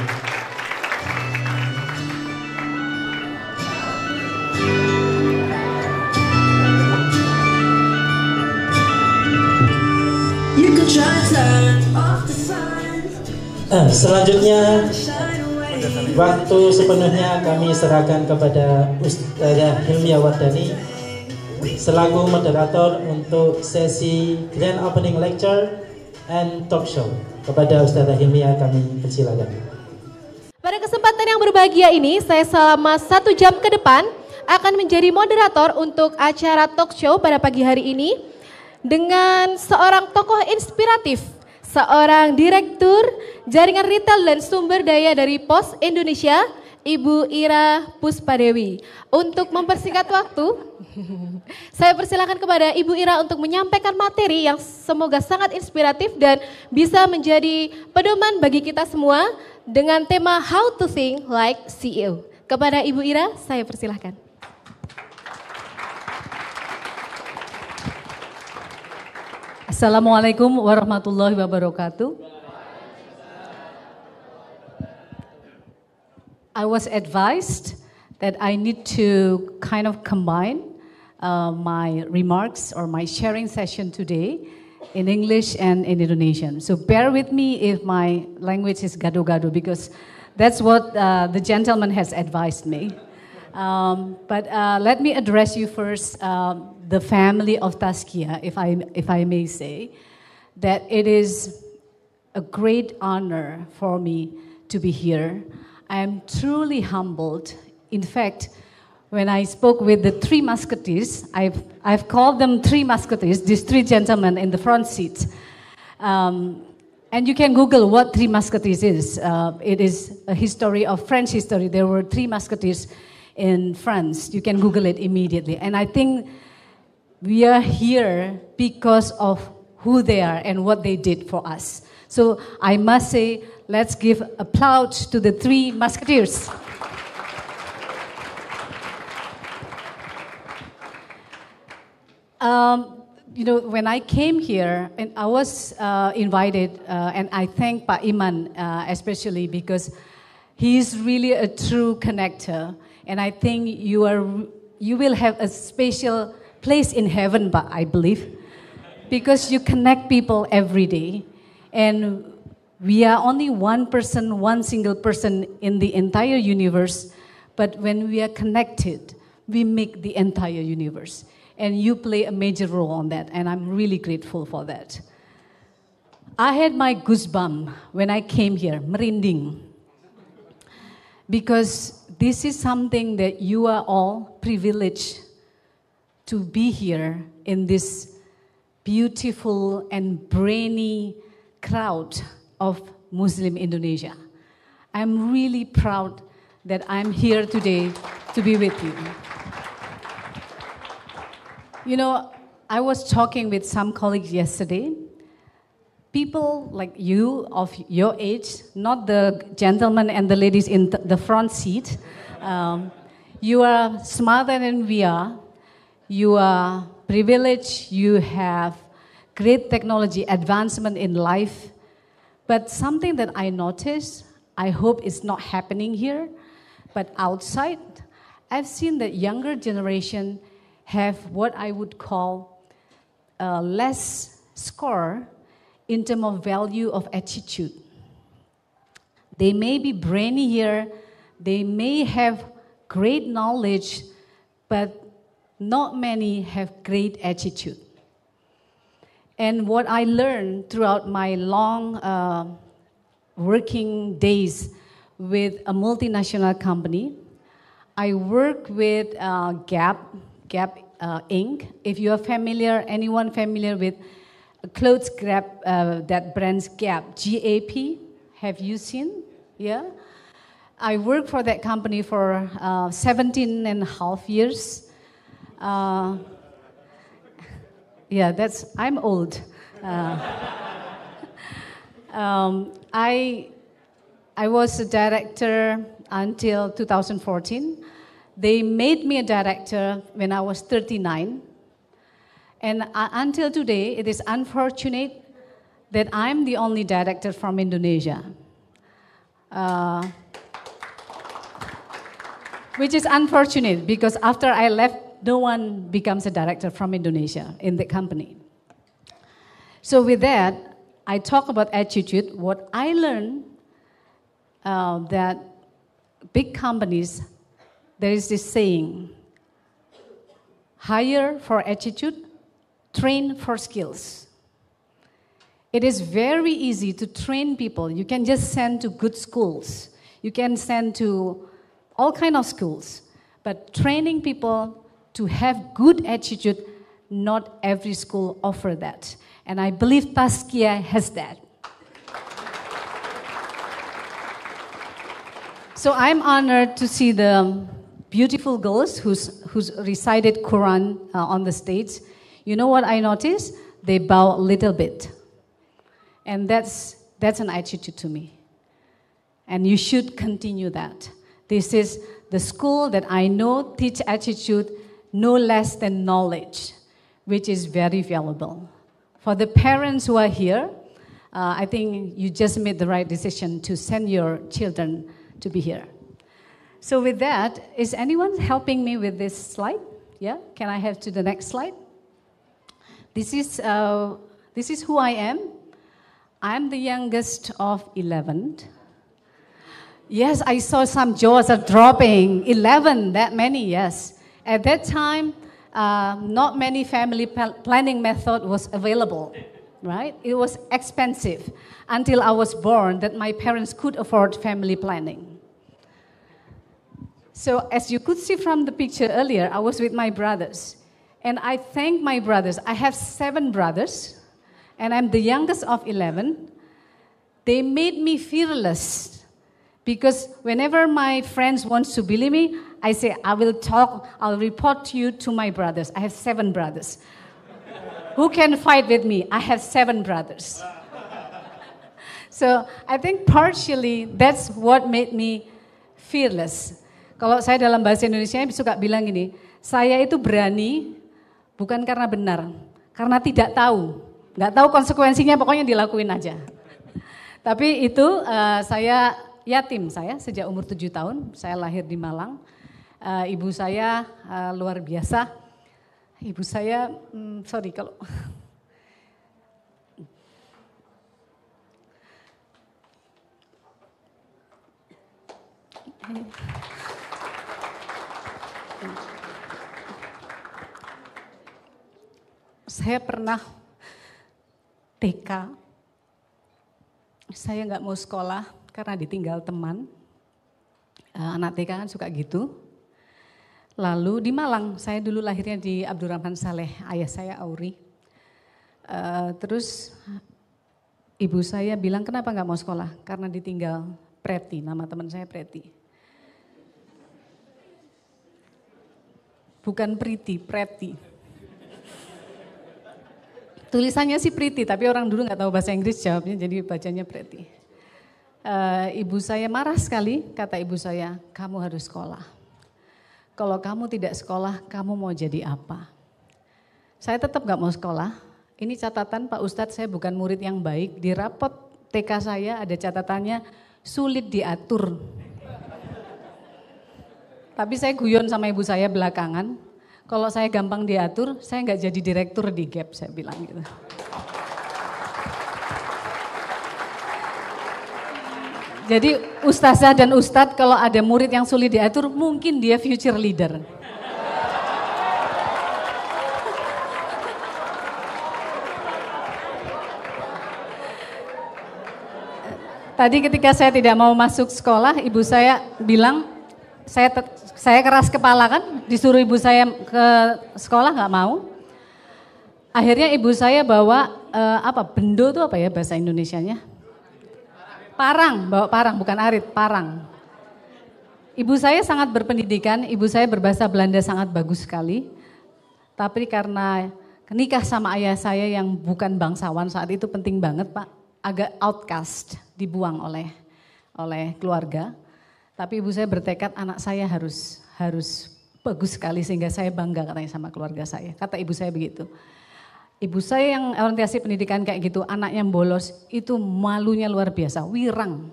Selanjutnya waktu sepenuhnya kami serahkan kepada Ustazah Hilmia Wardani selaku moderator untuk sesi Grand Opening Lecture and Talk Show. Kepada Ustazah Hilmia kami persilakan. Pada kesempatan yang berbahagia ini, saya selama 1 jam ke depan akan menjadi moderator untuk acara talk show pada pagi hari ini dengan seorang tokoh inspiratif, seorang direktur jaringan retail dan sumber daya dari Pos Indonesia, Ibu Ira Puspadewi. Untuk mempersingkat waktu, saya persilakan kepada Ibu Ira untuk menyampaikan materi yang semoga sangat inspiratif dan bisa menjadi pedoman bagi kita semua dengan tema How to Think Like CEO. Kepada Ibu Ira, saya persilahkan. Assalamualaikum warahmatullahi wabarakatuh. I was advised that I need to kind of combine my remarks or my sharing session today in English and in Indonesian. So bear with me if my language is gado-gado because that's what the gentleman has advised me. But let me address you first, the family of Tazkiyah, if I may say, that it is a great honor for me to be here. I am truly humbled. In fact, when I spoke with the 3 musketeers, I've called them 3 musketeers, these 3 gentlemen in the front seat. And you can Google what 3 musketeers is. It is a history of French history. There were 3 musketeers in France. You can Google it immediately. And I think we are here because of who they are and what they did for us. So I must say, let's give applause to the three musketeers. When I came here, and I was invited, and I thank Pak Iman especially because he is really a true connector, and I think you will have a special place in heaven, Pak, I believe, because you connect people every day, and we are only one person, one single person in the entire universe, but when we are connected, we make the entire universe. And you play a major role on that, and I'm really grateful for that. I had my goosebump when I came here, merinding, because this is something that you are all privileged to be here in this beautiful and brainy crowd of Muslim Indonesia. I'm really proud that I'm here today to be with you. You know, I was talking with some colleagues yesterday. People like you, of your age, not the gentlemen and the ladies in the front seat, you are smarter than we are. You are privileged. You have great technology advancement in life. But something that I noticed, I hope it's not happening here, but outside, I've seen that younger generation have what I would call less score in terms of value of attitude. They may be brainy here, they may have great knowledge, but not many have great attitude. And what I learned throughout my long working days with a multinational company, I work with Gap Inc. If you are familiar, anyone familiar with clothes Gap, that brand's Gap, GAP, have you seen? Yeah? I worked for that company for 17 and a half years. I'm old. I was a director until 2014. They made me a director when I was 39. And until today, it is unfortunate that I'm the only director from Indonesia. Which is unfortunate because after I left, no one becomes a director from Indonesia in the company. So with that, I talk about attitude. What I learned that big companies, there is this saying, hire for attitude, train for skills. It is very easy to train people. You can just send to good schools. You can send to all kinds of schools. But training people to have good attitude, not every school offers that. And I believe Taskia has that. So I'm honored to see the beautiful girls who's recited Quran on the stage. You know what I noticed? They bow a little bit. And that's an attitude to me. And you should continue that. This is the school that I know teach attitude no less than knowledge, which is very valuable. For the parents who are here, I think you just made the right decision to send your children to be here. So with that, is anyone helping me with this slide? Yeah, can I have to the next slide? This is who I am. I'm the youngest of 11. Yes, I saw some jaws are dropping. 11, that many, yes. At that time, not many family planning method was available, right? It was expensive until I was born that my parents could afford family planning. So as you could see from the picture earlier, I was with my brothers. And I thank my brothers. I have 7 brothers, and I'm the youngest of 11. They made me fearless. Because whenever my friends want to bully me, I say, I'll report you to my brothers. I have 7 brothers. Who can fight with me? I have 7 brothers. So I think partially that's what made me fearless. Kalau saya dalam bahasa Indonesia suka bilang gini, saya itu berani bukan karena benar, karena tidak tahu. Nggak tahu konsekuensinya, pokoknya dilakuin aja. Tapi itu saya yatim saya sejak umur 7 tahun, saya lahir di Malang. Ibu saya luar biasa. Ibu saya, sorry kalau... Saya pernah TK, saya nggak mau sekolah karena ditinggal teman. Anak TK kan suka gitu. Lalu di Malang, saya dulu lahirnya di Abdurrahman Saleh, ayah saya Auri. Terus ibu saya bilang kenapa nggak mau sekolah? Karena ditinggal Preti, nama teman saya Preti. Bukan Priti, Preti. Tulisannya sih Priti, tapi orang dulu nggak tahu bahasa Inggris jawabnya, jadi bacanya Preti. Ibu saya marah sekali, kata ibu saya, kamu harus sekolah. Kalau kamu tidak sekolah, kamu mau jadi apa? Saya tetap nggak mau sekolah. Ini catatan Pak Ustadz, saya bukan murid yang baik. Di rapot TK saya ada catatannya sulit diatur. Tapi saya guyon sama ibu saya belakangan, kalau saya gampang diatur, saya nggak jadi direktur di GAP, saya bilang gitu. Jadi ustazah dan ustadz kalau ada murid yang sulit diatur, mungkin dia future leader. Tadi ketika saya tidak mau masuk sekolah, ibu saya bilang, saya keras kepala kan, disuruh ibu saya ke sekolah nggak mau. Akhirnya ibu saya bawa bendo itu apa ya bahasa Indonesianya? Parang, bawa parang bukan arit, parang. Ibu saya sangat berpendidikan, ibu saya berbahasa Belanda sangat bagus sekali. Tapi karena nikah sama ayah saya yang bukan bangsawan saat itu penting banget Pak, agak outcast, dibuang oleh keluarga. Tapi ibu saya bertekad anak saya harus bagus sekali sehingga saya bangga katanya sama keluarga saya. Kata ibu saya begitu. Ibu saya yang orientasi pendidikan kayak gitu, anaknya bolos, itu malunya luar biasa, wirang.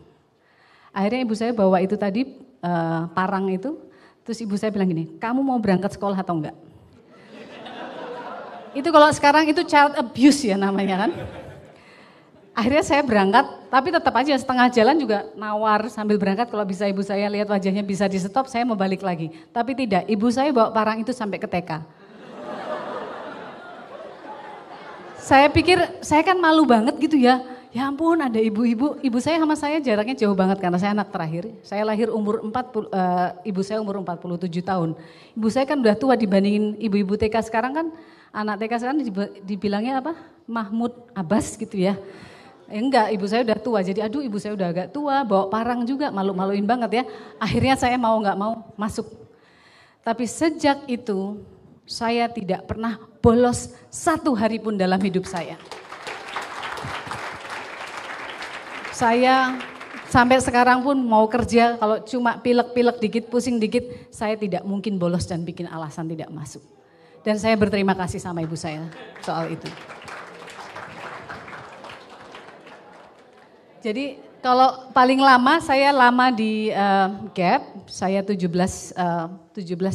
Akhirnya ibu saya bawa itu tadi, parang itu, terus ibu saya bilang gini, kamu mau berangkat sekolah atau enggak? Itu kalau sekarang itu child abuse ya namanya kan. Akhirnya saya berangkat, tapi tetap aja setengah jalan juga nawar sambil berangkat kalau bisa ibu saya lihat wajahnya bisa di stop, saya mau balik lagi. Tapi tidak, ibu saya bawa parang itu sampai ke TK. Saya pikir, saya kan malu banget gitu ya. Ya ampun ada ibu-ibu, ibu saya sama saya jaraknya jauh banget karena saya anak terakhir. Saya lahir ibu saya umur 47 tahun. Ibu saya kan udah tua dibandingin ibu-ibu TK sekarang kan. Anak TK sekarang dibilangnya apa? Mahmud Abbas gitu ya. Enggak, ibu saya udah tua. Jadi aduh ibu saya udah agak tua, bawa parang juga, malu-maluin banget ya. Akhirnya saya mau nggak mau masuk. Tapi sejak itu saya tidak pernah bolos satu hari pun dalam hidup saya. Saya sampai sekarang pun mau kerja, kalau cuma pilek-pilek dikit, pusing dikit, saya tidak mungkin bolos dan bikin alasan tidak masuk. Dan saya berterima kasih sama ibu saya soal itu. Jadi kalau paling lama, saya lama di GAP, saya 17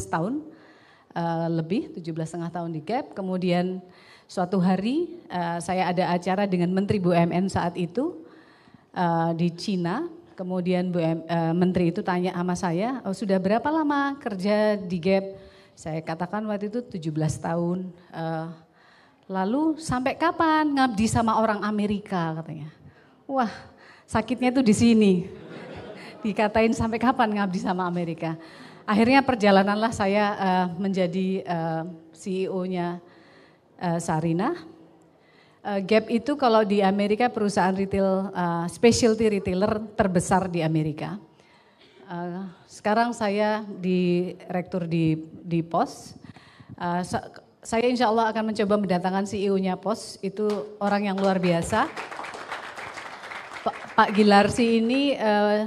tahun. Lebih 17,5 tahun di GAP, kemudian suatu hari saya ada acara dengan Menteri BUMN saat itu di Cina, kemudian Menteri itu tanya sama saya, oh, sudah berapa lama kerja di GAP? Saya katakan waktu itu 17 tahun, lalu sampai kapan ngabdi sama orang Amerika katanya. Wah sakitnya tuh di sini, dikatain sampai kapan ngabdi sama Amerika. Akhirnya perjalananlah saya menjadi CEO-nya Sarina. GAP itu kalau di Amerika perusahaan retail, specialty retailer terbesar di Amerika. Sekarang saya direktur di POS. Saya insya Allah akan mencoba mendatangkan CEO-nya POS, itu orang yang luar biasa. Pak Gilarsi ini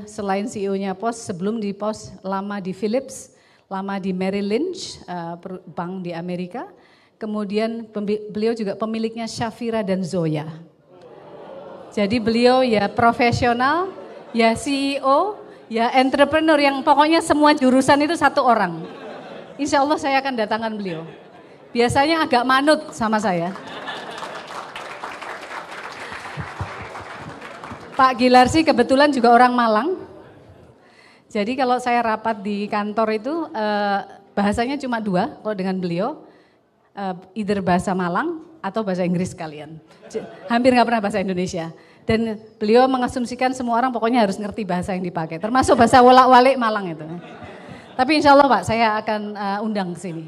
selain CEO-nya POS, sebelum di POS lama di Philips, lama di Merrill Lynch, bank di Amerika. Kemudian beliau juga pemiliknya Shafira dan Zoya. Jadi beliau ya profesional, ya CEO, ya entrepreneur yang pokoknya semua jurusan itu satu orang. Insya Allah saya akan datangkan beliau. Biasanya agak manut sama saya. Pak Gilarsi kebetulan juga orang Malang. Jadi kalau saya rapat di kantor itu bahasanya cuma dua kalau dengan beliau. Either bahasa Malang atau bahasa Inggris sekalian. Hampir nggak pernah bahasa Indonesia. Dan beliau mengasumsikan semua orang pokoknya harus ngerti bahasa yang dipakai. Termasuk bahasa wolak-walik Malang itu. Tapi insya Allah Pak saya akan undang ke sini.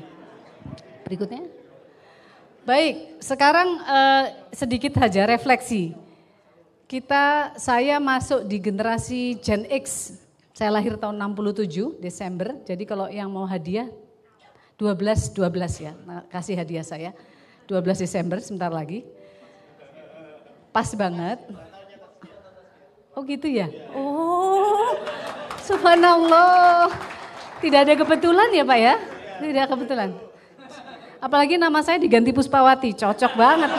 Berikutnya. Baik, sekarang sedikit saja refleksi. Saya masuk di generasi Gen X, saya lahir tahun 67 Desember, jadi kalau yang mau hadiah 12 ya, nah, kasih hadiah saya 12 Desember sebentar lagi. Pas banget. Oh gitu ya? Oh subhanallah, tidak ada kebetulan ya Pak ya? Tidak kebetulan. Apalagi nama saya diganti Puspawati, cocok banget.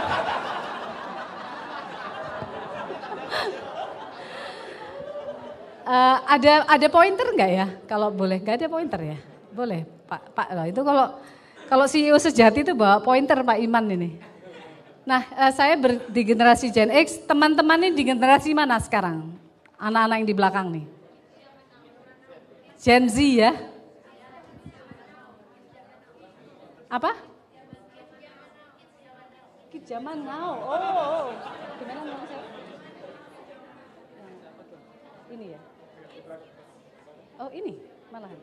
Ada pointer enggak ya? Kalau boleh, enggak ada pointer ya? Boleh, Pak. Itu kalau CEO sejati itu bawa pointer Pak Iman ini. Nah, saya di generasi Gen X, teman-teman ini di generasi mana sekarang? Anak-anak yang di belakang nih. Gen Z ya? Apa? Kids zaman now. Oh. Gimana nama saya? Ini ya? Oh ini malahan.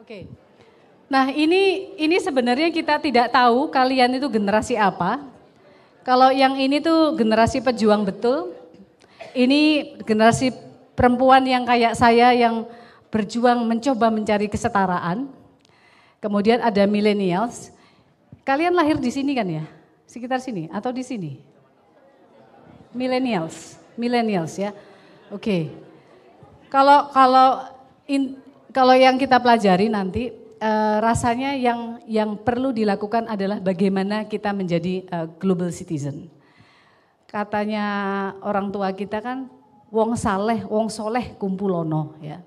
Oke. Nah ini sebenarnya kita tidak tahu kalian itu generasi apa. Kalau yang ini tuh generasi pejuang betul. Ini generasi perempuan yang kayak saya yang berjuang mencoba mencari kesetaraan. Kemudian ada millennials. Kalian lahir di sini kan ya? Sekitar sini atau di sini? Millennials ya. Oke. Kalau yang kita pelajari nanti rasanya yang perlu dilakukan adalah bagaimana kita menjadi global citizen. Katanya orang tua kita kan wong soleh kumpulono ya.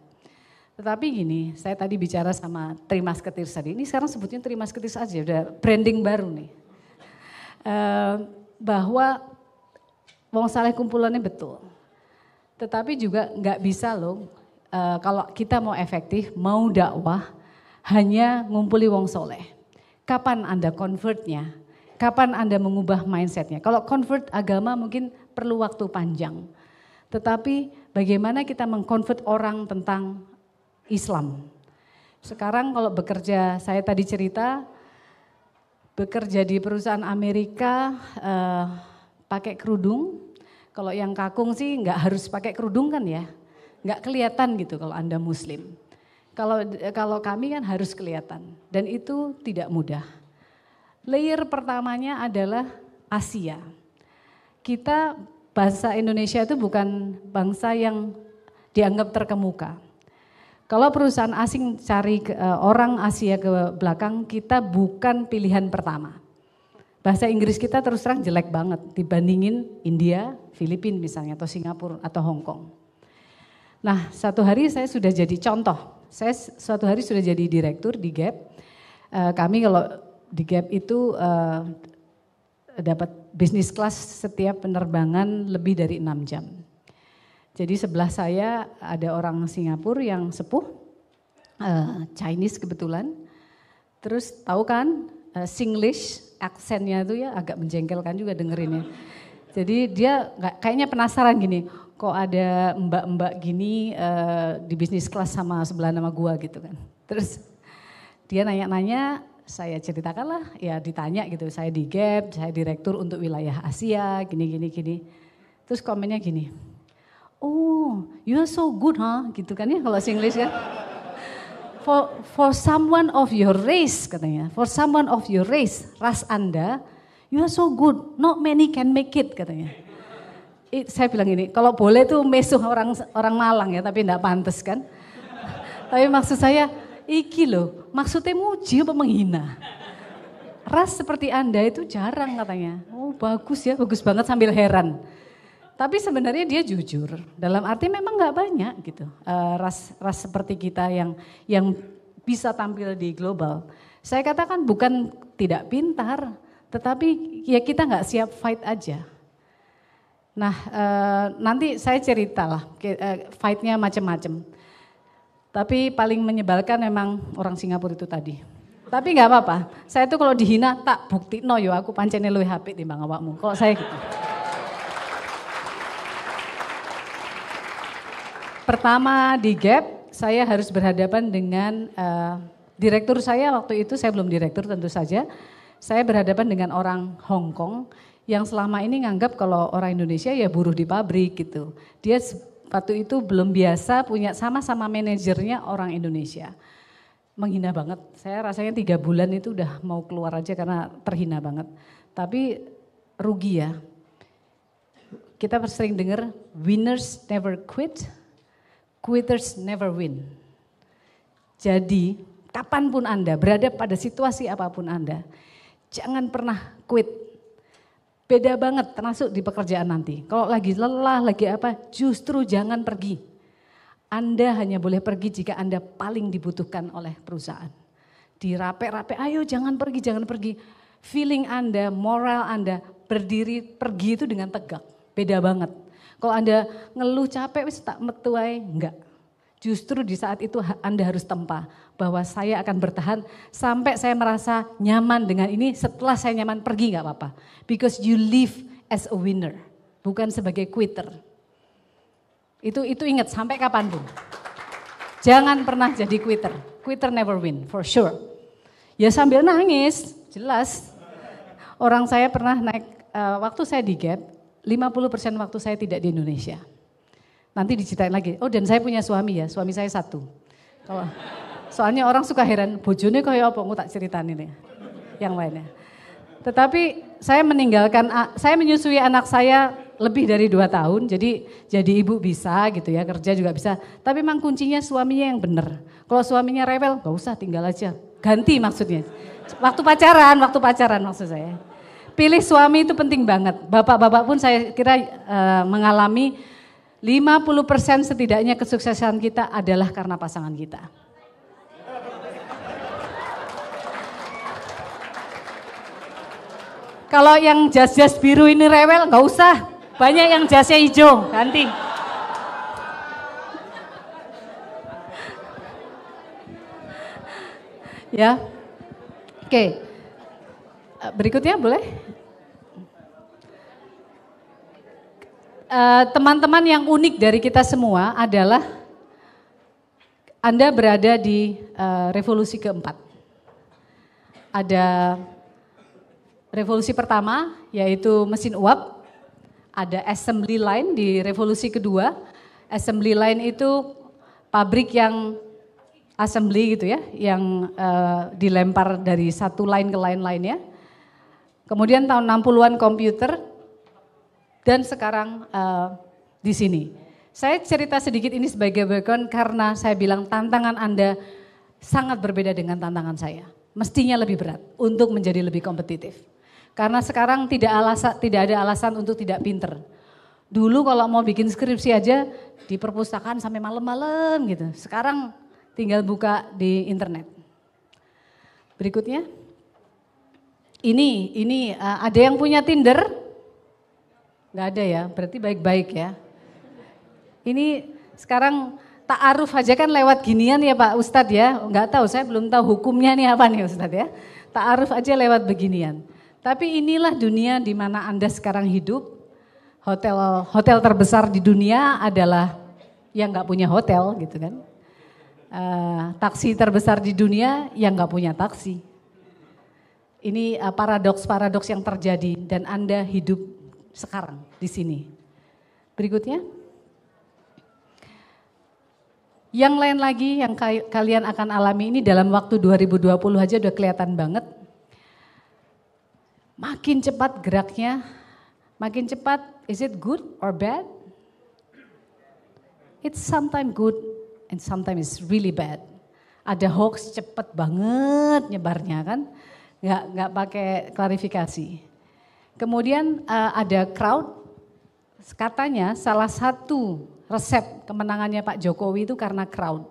Tetapi gini, saya tadi bicara sama Trimas Ketirs tadi. Ini sekarang sebutnya Trimas Ketirs aja, udah branding baru nih. Bahwa wong saleh kumpulannya betul. Tetapi juga nggak bisa loh kalau kita mau efektif, mau dakwah hanya ngumpuli wong soleh. Kapan Anda convertnya? Kapan Anda mengubah mindsetnya? Kalau convert agama mungkin perlu waktu panjang. Tetapi bagaimana kita mengconvert orang tentang Islam? Sekarang kalau bekerja, saya tadi cerita bekerja di perusahaan Amerika pakai kerudung. Kalau yang kakung sih nggak harus pakai kerudung kan ya, nggak kelihatan gitu kalau Anda Muslim. Kalau kami kan harus kelihatan dan itu tidak mudah. Layer pertamanya adalah Asia. Kita bahasa Indonesia itu bukan bangsa yang dianggap terkemuka. Kalau perusahaan asing cari orang Asia ke belakang, kita bukan pilihan pertama. Bahasa Inggris kita terus terang jelek banget dibandingin India, Filipina misalnya, atau Singapura, atau Hong Kong. Nah, satu hari saya sudah jadi contoh. Saya suatu hari sudah jadi direktur di Gap. Kami kalau di Gap itu dapat bisnis kelas setiap penerbangan lebih dari 6 jam. Jadi sebelah saya ada orang Singapura yang sepuh, Chinese kebetulan. Terus tahu kan Singlish, aksennya itu ya agak menjengkelkan juga dengerinnya. Jadi dia kayaknya penasaran gini, kok ada mbak-mbak gini di bisnis kelas sama sebelah nama gua gitu kan. Terus dia nanya-nanya, saya ceritakan lah, ya ditanya gitu, saya di Gap, saya direktur untuk wilayah Asia, gini. Terus komennya gini, oh you are so good gitu kan ya kalau Singlish kan. For someone of your race katanya, for someone of your race, ras Anda, You are so good, not many can make it katanya. Saya bilang ini, kalau boleh tuh mesuh orang Malang ya, tapi enggak pantas kan. Tapi maksud saya, iki loh, maksudnya muji apa menghina? Ras seperti Anda itu jarang katanya. Oh bagus ya, bagus banget sambil heran. Tapi sebenarnya dia jujur, dalam arti memang nggak banyak gitu ras seperti kita yang bisa tampil di global. Saya katakan bukan tidak pintar, tetapi ya kita nggak siap fight aja. Nah nanti saya cerita lah, fightnya macam-macam. Tapi paling menyebalkan memang orang Singapura itu tadi. Tapi nggak apa-apa, saya tuh kalau dihina tak bukti no yo aku pancene luwih apik timbang awakmu. Kalau saya gitu. Pertama di Gap, saya harus berhadapan dengan direktur saya waktu itu, saya belum direktur tentu saja. Saya berhadapan dengan orang Hong Kong yang selama ini nganggap kalau orang Indonesia ya buruh di pabrik gitu. Dia waktu itu belum biasa punya sama-sama manajernya orang Indonesia. Menghina banget, saya rasanya 3 bulan itu udah mau keluar aja karena terhina banget. Tapi rugi ya, kita sering dengar winners never quit, quitters never win. Jadi kapanpun Anda berada pada situasi apapun Anda, jangan pernah quit. Beda banget termasuk di pekerjaan nanti. Kalau lagi lelah, lagi apa, justru jangan pergi. Anda hanya boleh pergi jika Anda paling dibutuhkan oleh perusahaan. Dirape-rape, ayo jangan pergi. Feeling Anda, moral Anda, berdiri pergi itu dengan tegak. Beda banget. Kalau Anda ngeluh capek, wis tak metu ae, enggak. Justru di saat itu Anda harus tempa bahwa saya akan bertahan sampai saya merasa nyaman dengan ini. Setelah saya nyaman pergi enggak apa-apa. Because you live as a winner, bukan sebagai quitter. Itu ingat sampai kapanpun. Jangan pernah jadi quitter. Quitter never win, for sure. Ya sambil nangis, jelas. Orang saya pernah naik, waktu saya di Gap, 50% waktu saya tidak di Indonesia. Nanti diceritain lagi, oh dan saya punya suami ya, suami saya 1. Soalnya orang suka heran, bojone kaya apa, aku tak ceritain ini. Yang lainnya. Tetapi saya menyusui anak saya lebih dari 2 tahun, jadi ibu bisa gitu ya, kerja juga bisa. Tapi memang kuncinya suaminya yang benar. Kalau suaminya rewel, gak usah tinggal aja. Ganti maksudnya. Waktu pacaran maksud saya. Pilih suami itu penting banget. Bapak-bapak pun saya kira mengalami 50% setidaknya kesuksesan kita adalah karena pasangan kita. Kalau yang jas-jas biru ini rewel, gak usah. Banyak yang jasnya hijau, ganti. Ya, oke. Berikutnya boleh? Teman-teman yang unik dari kita semua adalah Anda berada di revolusi keempat. Ada revolusi pertama yaitu mesin uap, ada assembly line di revolusi kedua. Assembly line itu pabrik yang assembly gitu ya, yang dilempar dari satu line ke line lainnya. Kemudian tahun 60-an komputer dan sekarang di sini. Saya cerita sedikit ini sebagai background karena saya bilang tantangan Anda sangat berbeda dengan tantangan saya. Mestinya lebih berat untuk menjadi lebih kompetitif. Karena sekarang tidak ada alasan untuk tidak pinter. Dulu kalau mau bikin skripsi aja di perpustakaan sampai malam-malam gitu. Sekarang tinggal buka di internet. Berikutnya. Ini ada yang punya Tinder? Nggak ada ya, berarti baik-baik ya. Ini sekarang ta'aruf aja kan lewat ginian ya Pak Ustadz ya. Nggak tahu, saya belum tahu hukumnya nih apa nih Ustadz ya. Ta'aruf aja lewat beginian. Tapi inilah dunia di mana Anda sekarang hidup. Hotel terbesar di dunia adalah yang nggak punya hotel gitu kan. Taksi terbesar di dunia yang nggak punya taksi. Ini paradoks yang terjadi dan Anda hidup sekarang di sini. Berikutnya. Yang lain lagi yang kalian akan alami ini dalam waktu 2020 aja udah kelihatan banget. makin cepat geraknya, makin cepat. Is it good or bad? It's sometimes good and sometimes it's really bad. Ada hoax cepet banget nyebarnya kan, nggak pakai klarifikasi. Kemudian ada crowd, katanya salah satu resep kemenangannya Pak Jokowi itu karena crowd.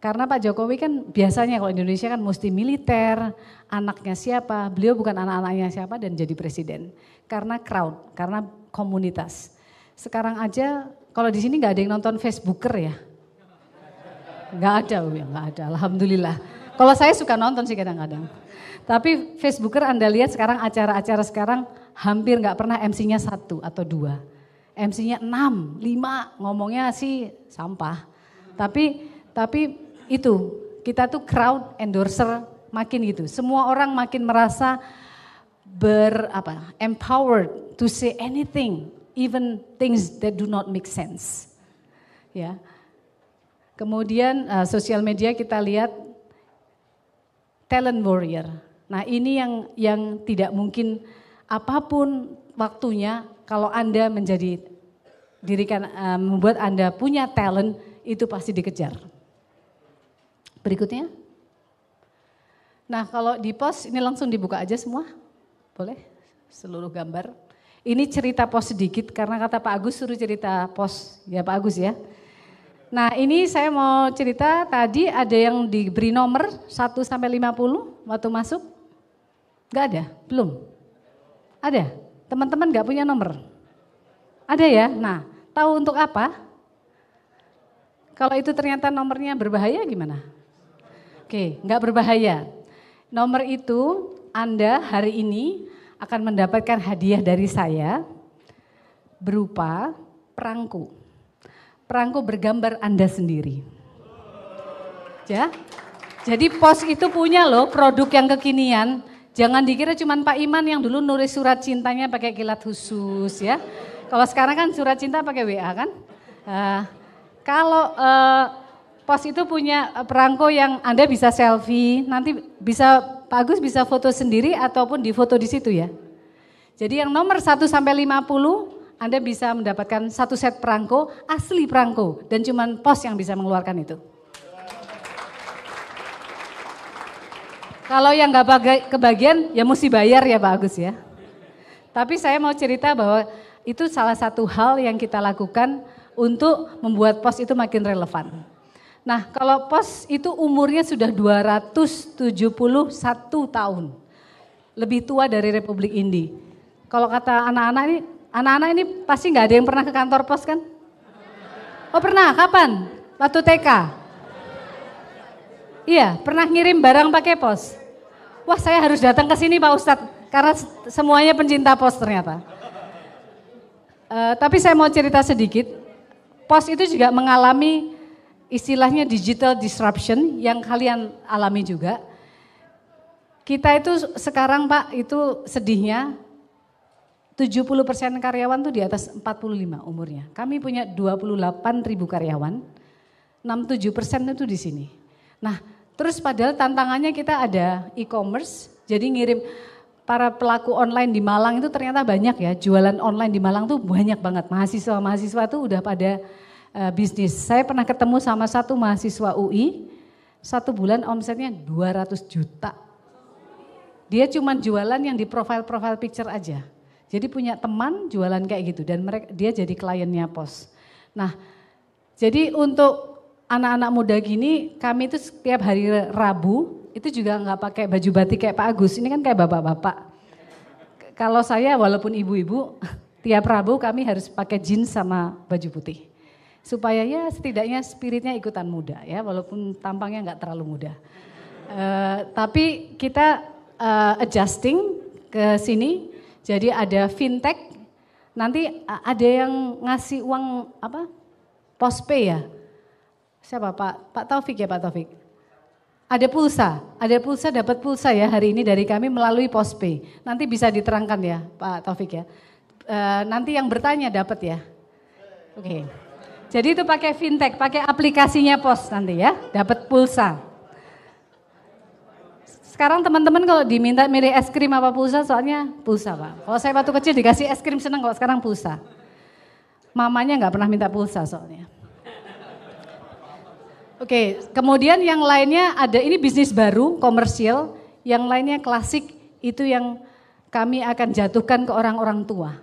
Karena Pak Jokowi kan biasanya kalau Indonesia kan mesti militer, anaknya siapa, beliau bukan anak-anaknya siapa dan jadi presiden. Karena crowd, karena komunitas. Sekarang aja kalau di sini nggak ada yang nonton Facebooker ya? Nggak ada, nggak ada, alhamdulillah. Kalau saya suka nonton sih kadang-kadang. Tapi Facebooker Anda lihat sekarang acara-acara sekarang hampir nggak pernah MC-nya 1 atau 2. MC-nya 6, 5, ngomongnya sih sampah. Tapi itu, kita tuh crowd endorser makin gitu. Semua orang makin merasa empowered to say anything, even things that do not make sense. Ya. Kemudian sosial media kita lihat talent warrior. Nah, ini yang tidak mungkin apapun waktunya kalau Anda membuat Anda punya talent itu pasti dikejar. Berikutnya. Nah, kalau di pos ini langsung dibuka aja semua. Boleh? Seluruh gambar. Ini cerita pos sedikit karena kata Pak Agus suruh cerita pos. Ya Pak Agus ya. Nah, ini saya mau cerita tadi ada yang diberi nomor 1 sampai 50 waktu masuk. Enggak ada? Belum? Ada? Teman-teman enggak punya nomor? Ada ya? Nah, tahu untuk apa? Kalau itu ternyata nomornya berbahaya gimana? Oke, enggak berbahaya. Nomor itu Anda hari ini akan mendapatkan hadiah dari saya berupa perangko. Perangko bergambar Anda sendiri. Ya. Jadi pos itu punya loh produk yang kekinian. Jangan dikira cuma Pak Iman yang dulu nulis surat cintanya pakai kilat khusus ya. Kalau sekarang kan surat cinta pakai WA kan. Kalau pos itu punya perangko yang Anda bisa selfie, nanti bisa Pak Agus bisa foto sendiri ataupun difoto di situ ya. Jadi yang nomor 1 sampai 50 Anda bisa mendapatkan 1 set perangko, asli perangko dan cuman pos yang bisa mengeluarkan itu. Kalau yang nggak kebagian ya mesti bayar ya Pak Agus ya. Tapi saya mau cerita bahwa itu salah satu hal yang kita lakukan untuk membuat pos itu makin relevan. Nah kalau pos itu umurnya sudah 271 tahun. Lebih tua dari Republik Indi. Kalau kata anak-anak ini pasti nggak ada yang pernah ke kantor pos kan? Oh pernah, kapan? Waktu TK? Iya, pernah ngirim barang pakai pos? Wah saya harus datang ke sini Pak Ustadz, karena semuanya pencinta pos ternyata. Tapi saya mau cerita sedikit, pos itu juga mengalami istilahnya digital disruption yang kalian alami juga. Kita itu sekarang Pak, itu sedihnya 70% karyawan tuh di atas 45 umurnya. Kami punya 28.000 karyawan, 67% itu di sini. Nah, terus padahal tantangannya kita ada e-commerce, jadi ngirim para pelaku online di Malang itu ternyata banyak ya, jualan online di Malang tuh banyak banget. Mahasiswa tuh udah pada bisnis. Saya pernah ketemu sama satu mahasiswa UI, 1 bulan omsetnya 200 juta. Dia cuma jualan yang di profile picture aja. Jadi punya teman jualan kayak gitu dan dia jadi kliennya pos. Nah, jadi untuk anak-anak muda gini, kami itu setiap hari Rabu itu juga nggak pakai baju batik kayak Pak Agus. Ini kan kayak bapak-bapak. Kalau saya walaupun ibu-ibu, tiap Rabu kami harus pakai jeans sama baju putih. Supaya ya setidaknya spiritnya ikutan muda ya, walaupun tampangnya nggak terlalu muda. Tapi kita adjusting ke sini. Jadi ada fintech, nanti ada yang ngasih uang apa? Postpay ya? Siapa Pak Taufik ya Pak Taufik? Ada pulsa dapat pulsa ya hari ini dari kami melalui Postpay. Nanti bisa diterangkan ya Pak Taufik ya. Nanti yang bertanya dapat ya. Oke. Jadi itu pakai fintech, pakai aplikasinya pos nanti ya, dapat pulsa. Sekarang teman-teman kalau diminta milih es krim apa pulsa, soalnya pulsa Pak. Kalau saya waktu kecil dikasih es krim senang, kalau sekarang pulsa. Mamanya nggak pernah minta pulsa soalnya. Oke, kemudian yang lainnya ada, ini bisnis baru, komersial. Yang lainnya klasik, itu yang kami akan jatuhkan ke orang-orang tua.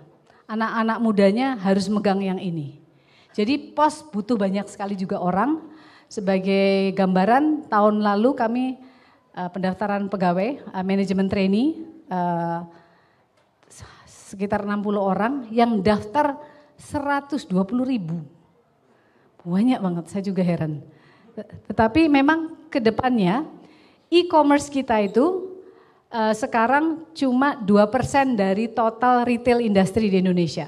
Anak-anak mudanya harus megang yang ini. Jadi pos butuh banyak sekali juga orang. Sebagai gambaran, tahun lalu kami pendaftaran pegawai, manajemen trainee, sekitar 60 orang, yang daftar 120.000. Banyak banget, saya juga heran. Tetapi memang ke depannya e-commerce kita itu sekarang cuma 2% dari total retail industri di Indonesia.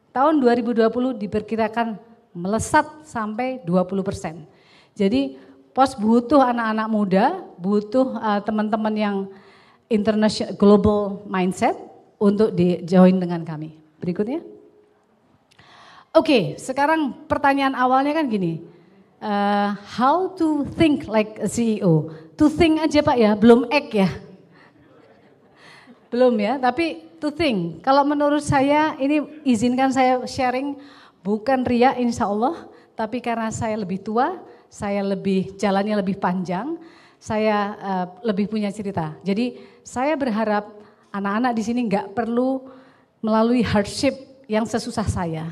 Tahun 2020 diperkirakan melesat sampai 20%. Jadi pos butuh anak-anak muda, butuh teman-teman yang international global mindset untuk di-join dengan kami. Berikutnya. Oke, sekarang pertanyaan awalnya kan gini. How to think like a CEO? To think aja Pak ya, belum act ya. Belum ya, tapi to think. Kalau menurut saya, ini izinkan saya sharing, bukan ria insya Allah, tapi karena saya lebih tua, saya jalannya lebih panjang, saya lebih punya cerita. Jadi saya berharap anak-anak di sini nggak perlu melalui hardship yang sesusah saya.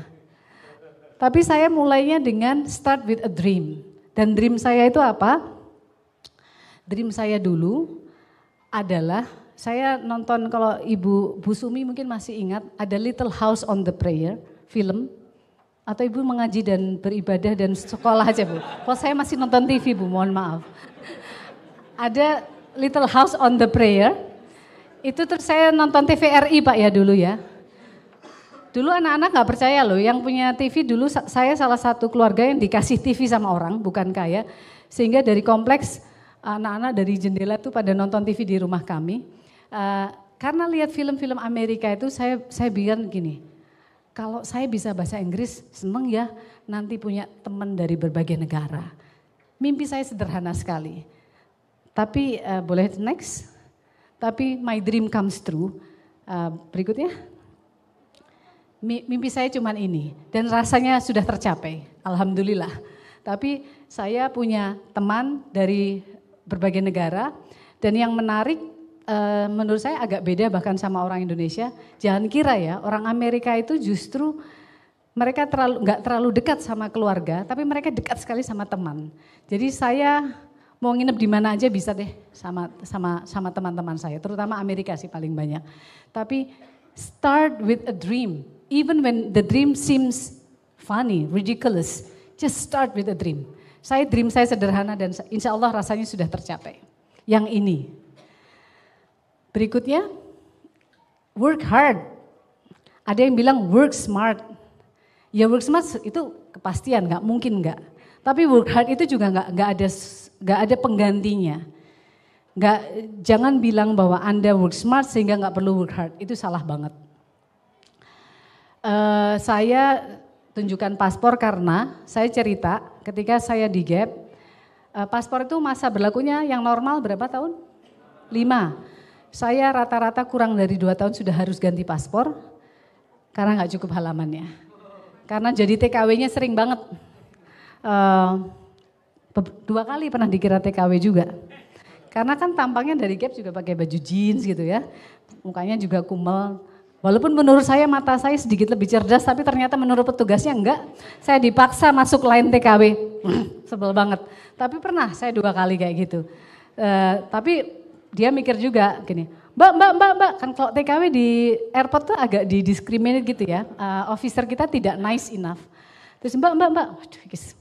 Tapi saya mulainya dengan start with a dream. Dan dream saya itu apa? Dream saya dulu adalah, saya nonton, kalau Ibu Bu Sumi mungkin masih ingat, ada Little House on the Prayer, film. Atau Ibu mengaji dan beribadah dan sekolah aja Bu. Kalau saya masih nonton TV Bu, mohon maaf. Ada Little House on the Prayer, itu terus saya nonton TVRI Pak ya dulu ya. Dulu anak-anak gak percaya loh, yang punya TV dulu saya salah satu keluarga yang dikasih TV sama orang, bukan kaya. Sehingga dari kompleks anak-anak dari jendela tuh pada nonton TV di rumah kami. Karena lihat film-film Amerika itu saya bilang gini, kalau saya bisa bahasa Inggris, seneng ya nanti punya teman dari berbagai negara. Mimpi saya sederhana sekali. Tapi boleh next? Tapi my dream comes true. Berikutnya. Mimpi saya cuman ini. Dan rasanya sudah tercapai. Alhamdulillah. Tapi saya punya teman dari berbagai negara. Dan yang menarik, menurut saya agak beda bahkan sama orang Indonesia. Jangan kira ya, orang Amerika itu justru mereka nggak terlalu dekat sama keluarga, tapi mereka dekat sekali sama teman. Jadi saya mau nginep di mana aja bisa deh sama teman-teman saya, terutama Amerika sih paling banyak. Tapi start with a dream, even when the dream seems funny, ridiculous, just start with a dream. Dream saya sederhana dan insya Allah rasanya sudah tercapai. Yang ini. Berikutnya, work hard. Ada yang bilang work smart. Ya work smart itu kepastian, nggak mungkin nggak. Tapi work hard itu juga nggak ada penggantinya. Jangan bilang bahwa Anda work smart sehingga nggak perlu work hard. Itu salah banget. Saya tunjukkan paspor karena saya cerita ketika saya di Gap, paspor itu masa berlakunya yang normal berapa tahun? 5. Saya rata-rata kurang dari 2 tahun sudah harus ganti paspor karena nggak cukup halamannya. Karena jadi TKW-nya sering banget. 2 kali pernah dikira TKW juga. Karena kan tampangnya dari Gap juga pakai baju jeans gitu ya. Mukanya juga kumel. Walaupun menurut saya mata saya sedikit lebih cerdas, tapi ternyata menurut petugasnya enggak. Saya dipaksa masuk line TKW. Sebel banget. Tapi pernah saya 2 kali kayak gitu. Tapi dia mikir juga gini, Mbak, kan kalau TKW di airport tuh agak didiskriminate gitu ya. Officer kita tidak nice enough. Terus Mbak, waduh,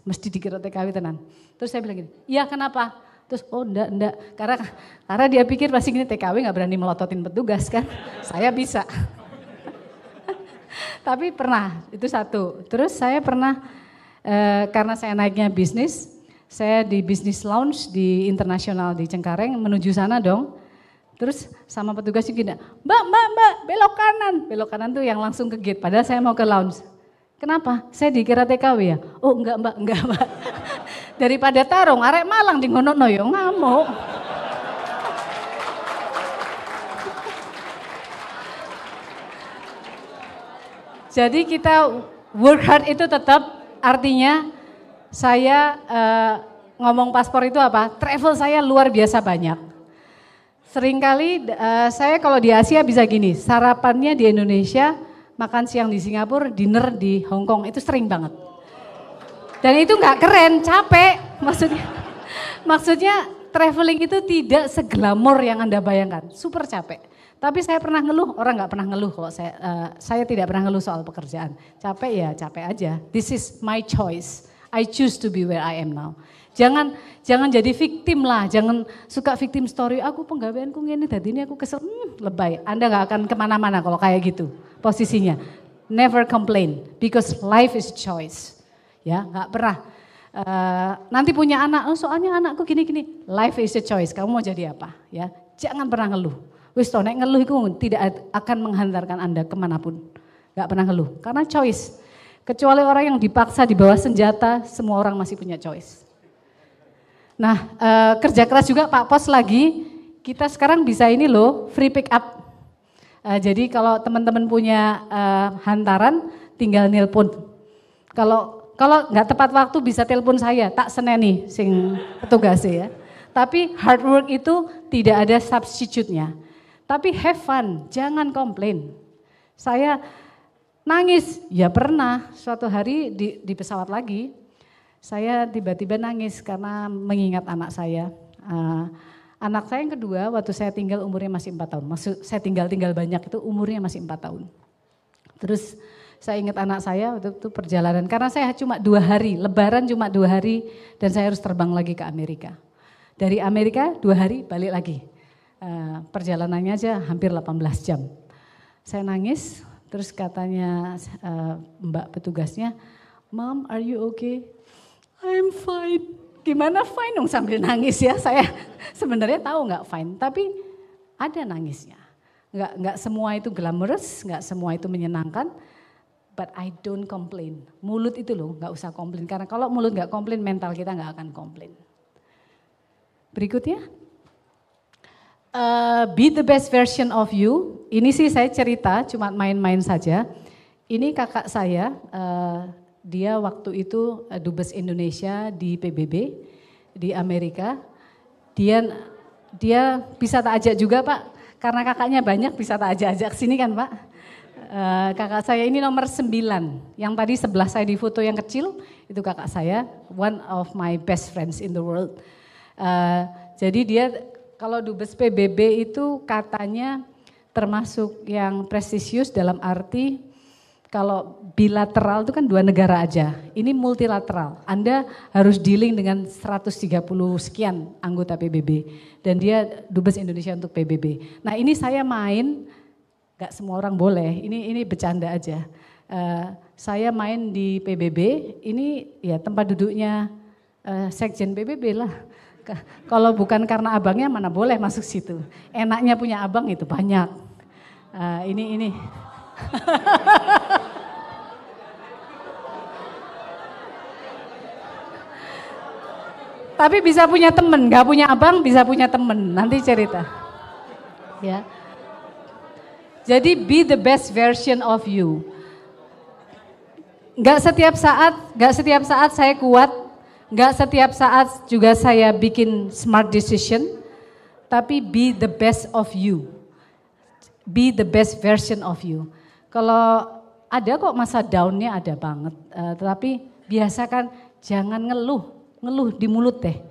mesti dikira TKW tenan. Terus saya bilang gini, iya kenapa? Terus enggak. Karena dia pikir pasti gini, TKW gak berani melototin petugas kan. Saya bisa. Tapi pernah, itu satu. Terus saya pernah, karena saya naiknya bisnis, saya di bisnis lounge di internasional di Cengkareng, menuju sana dong. Terus sama petugasnya gini, Mbak, belok kanan. Belok kanan tuh yang langsung ke gate, padahal saya mau ke lounge. Kenapa? Saya dikira TKW ya? Oh enggak mbak. Daripada tarung, arek Malang di ngono yo ngamuk. Jadi kita work hard itu tetap artinya saya ngomong paspor itu apa? Travel saya luar biasa banyak. Seringkali saya kalau di Asia bisa gini, sarapannya di Indonesia, makan siang di Singapura, dinner di Hong Kong, itu sering banget. Dan itu nggak keren, capek maksudnya traveling itu tidak seglamor yang Anda bayangkan, super capek. Tapi saya pernah ngeluh, orang nggak pernah ngeluh kalau saya tidak pernah ngeluh soal pekerjaan. Capek ya capek aja, this is my choice, I choose to be where I am now. Jangan jadi victim lah, jangan suka victim story, aku penggaweanku ngene dadi ini aku kesel, lebay. Anda nggak akan kemana-mana kalau kayak gitu posisinya. Never complain, because life is choice. Ya, nggak pernah. Nanti punya anak, soalnya anakku gini-gini. Life is a choice, kamu mau jadi apa? Ya, jangan pernah ngeluh. Wis toh, nek ngeluh itu tidak akan menghantarkan Anda kemanapun. Nggak pernah ngeluh, karena choice. Kecuali orang yang dipaksa di bawah senjata, semua orang masih punya choice. Nah, kerja keras juga Pak Pos lagi, kita sekarang bisa ini loh, free pick up. Jadi kalau teman-teman punya hantaran, tinggal nelpon. Kalau nggak tepat waktu bisa telepon saya, tak seneni sing petugasnya ya. Tapi hard work itu tidak ada substitute-nya. Tapi have fun, jangan komplain. Saya nangis, ya pernah suatu hari di pesawat lagi, saya tiba-tiba nangis karena mengingat anak saya. Anak saya yang kedua waktu saya tinggal umurnya masih 4 tahun. Maksud saya tinggal banyak itu umurnya masih 4 tahun. Terus saya ingat anak saya waktu itu perjalanan, karena saya cuma 2 hari, lebaran cuma 2 hari dan saya harus terbang lagi ke Amerika. Dari Amerika 2 hari balik lagi. Perjalanannya aja hampir 18 jam. Saya nangis, terus katanya mbak petugasnya, "Mom, are you okay?" "I'm fine." Gimana fine dong sambil nangis ya, saya sebenarnya tahu nggak fine, tapi ada nangisnya. Nggak semua itu glamorous, nggak semua itu menyenangkan, but I don't complain. Mulut itu loh nggak usah komplain, karena kalau mulut nggak komplain mental kita nggak akan komplain. Berikutnya, be the best version of you. Ini sih saya cerita, cuma main-main saja. Ini kakak saya, dia waktu itu Dubes Indonesia di PBB di Amerika. Dia bisa tak ajak juga Pak, karena kakaknya banyak bisa tak ajak sini kan Pak. Kakak saya ini nomor 9, yang tadi sebelah saya di foto yang kecil, itu kakak saya, one of my best friends in the world. Jadi dia kalau Dubes PBB itu katanya termasuk yang prestisius dalam arti kalau bilateral itu kan 2 negara aja, ini multilateral. Anda harus dealing dengan 130 sekian anggota PBB dan dia Dubes Indonesia untuk PBB. Nah ini saya main, gak semua orang boleh, ini bercanda aja. Saya main di PBB, ini ya tempat duduknya Sekjen PBB lah. Kalau bukan karena abangnya mana boleh masuk situ. Enaknya punya abang itu banyak. Ini. Tapi bisa punya temen, gak punya abang bisa punya temen. Nanti cerita. Ya. Jadi be the best version of you. Gak setiap saat saya kuat. Gak setiap saat juga saya bikin smart decision, tapi be the best of you. Be the best version of you. Kalau ada kok masa down-nya ada banget, tetapi biasakan jangan ngeluh di mulut deh.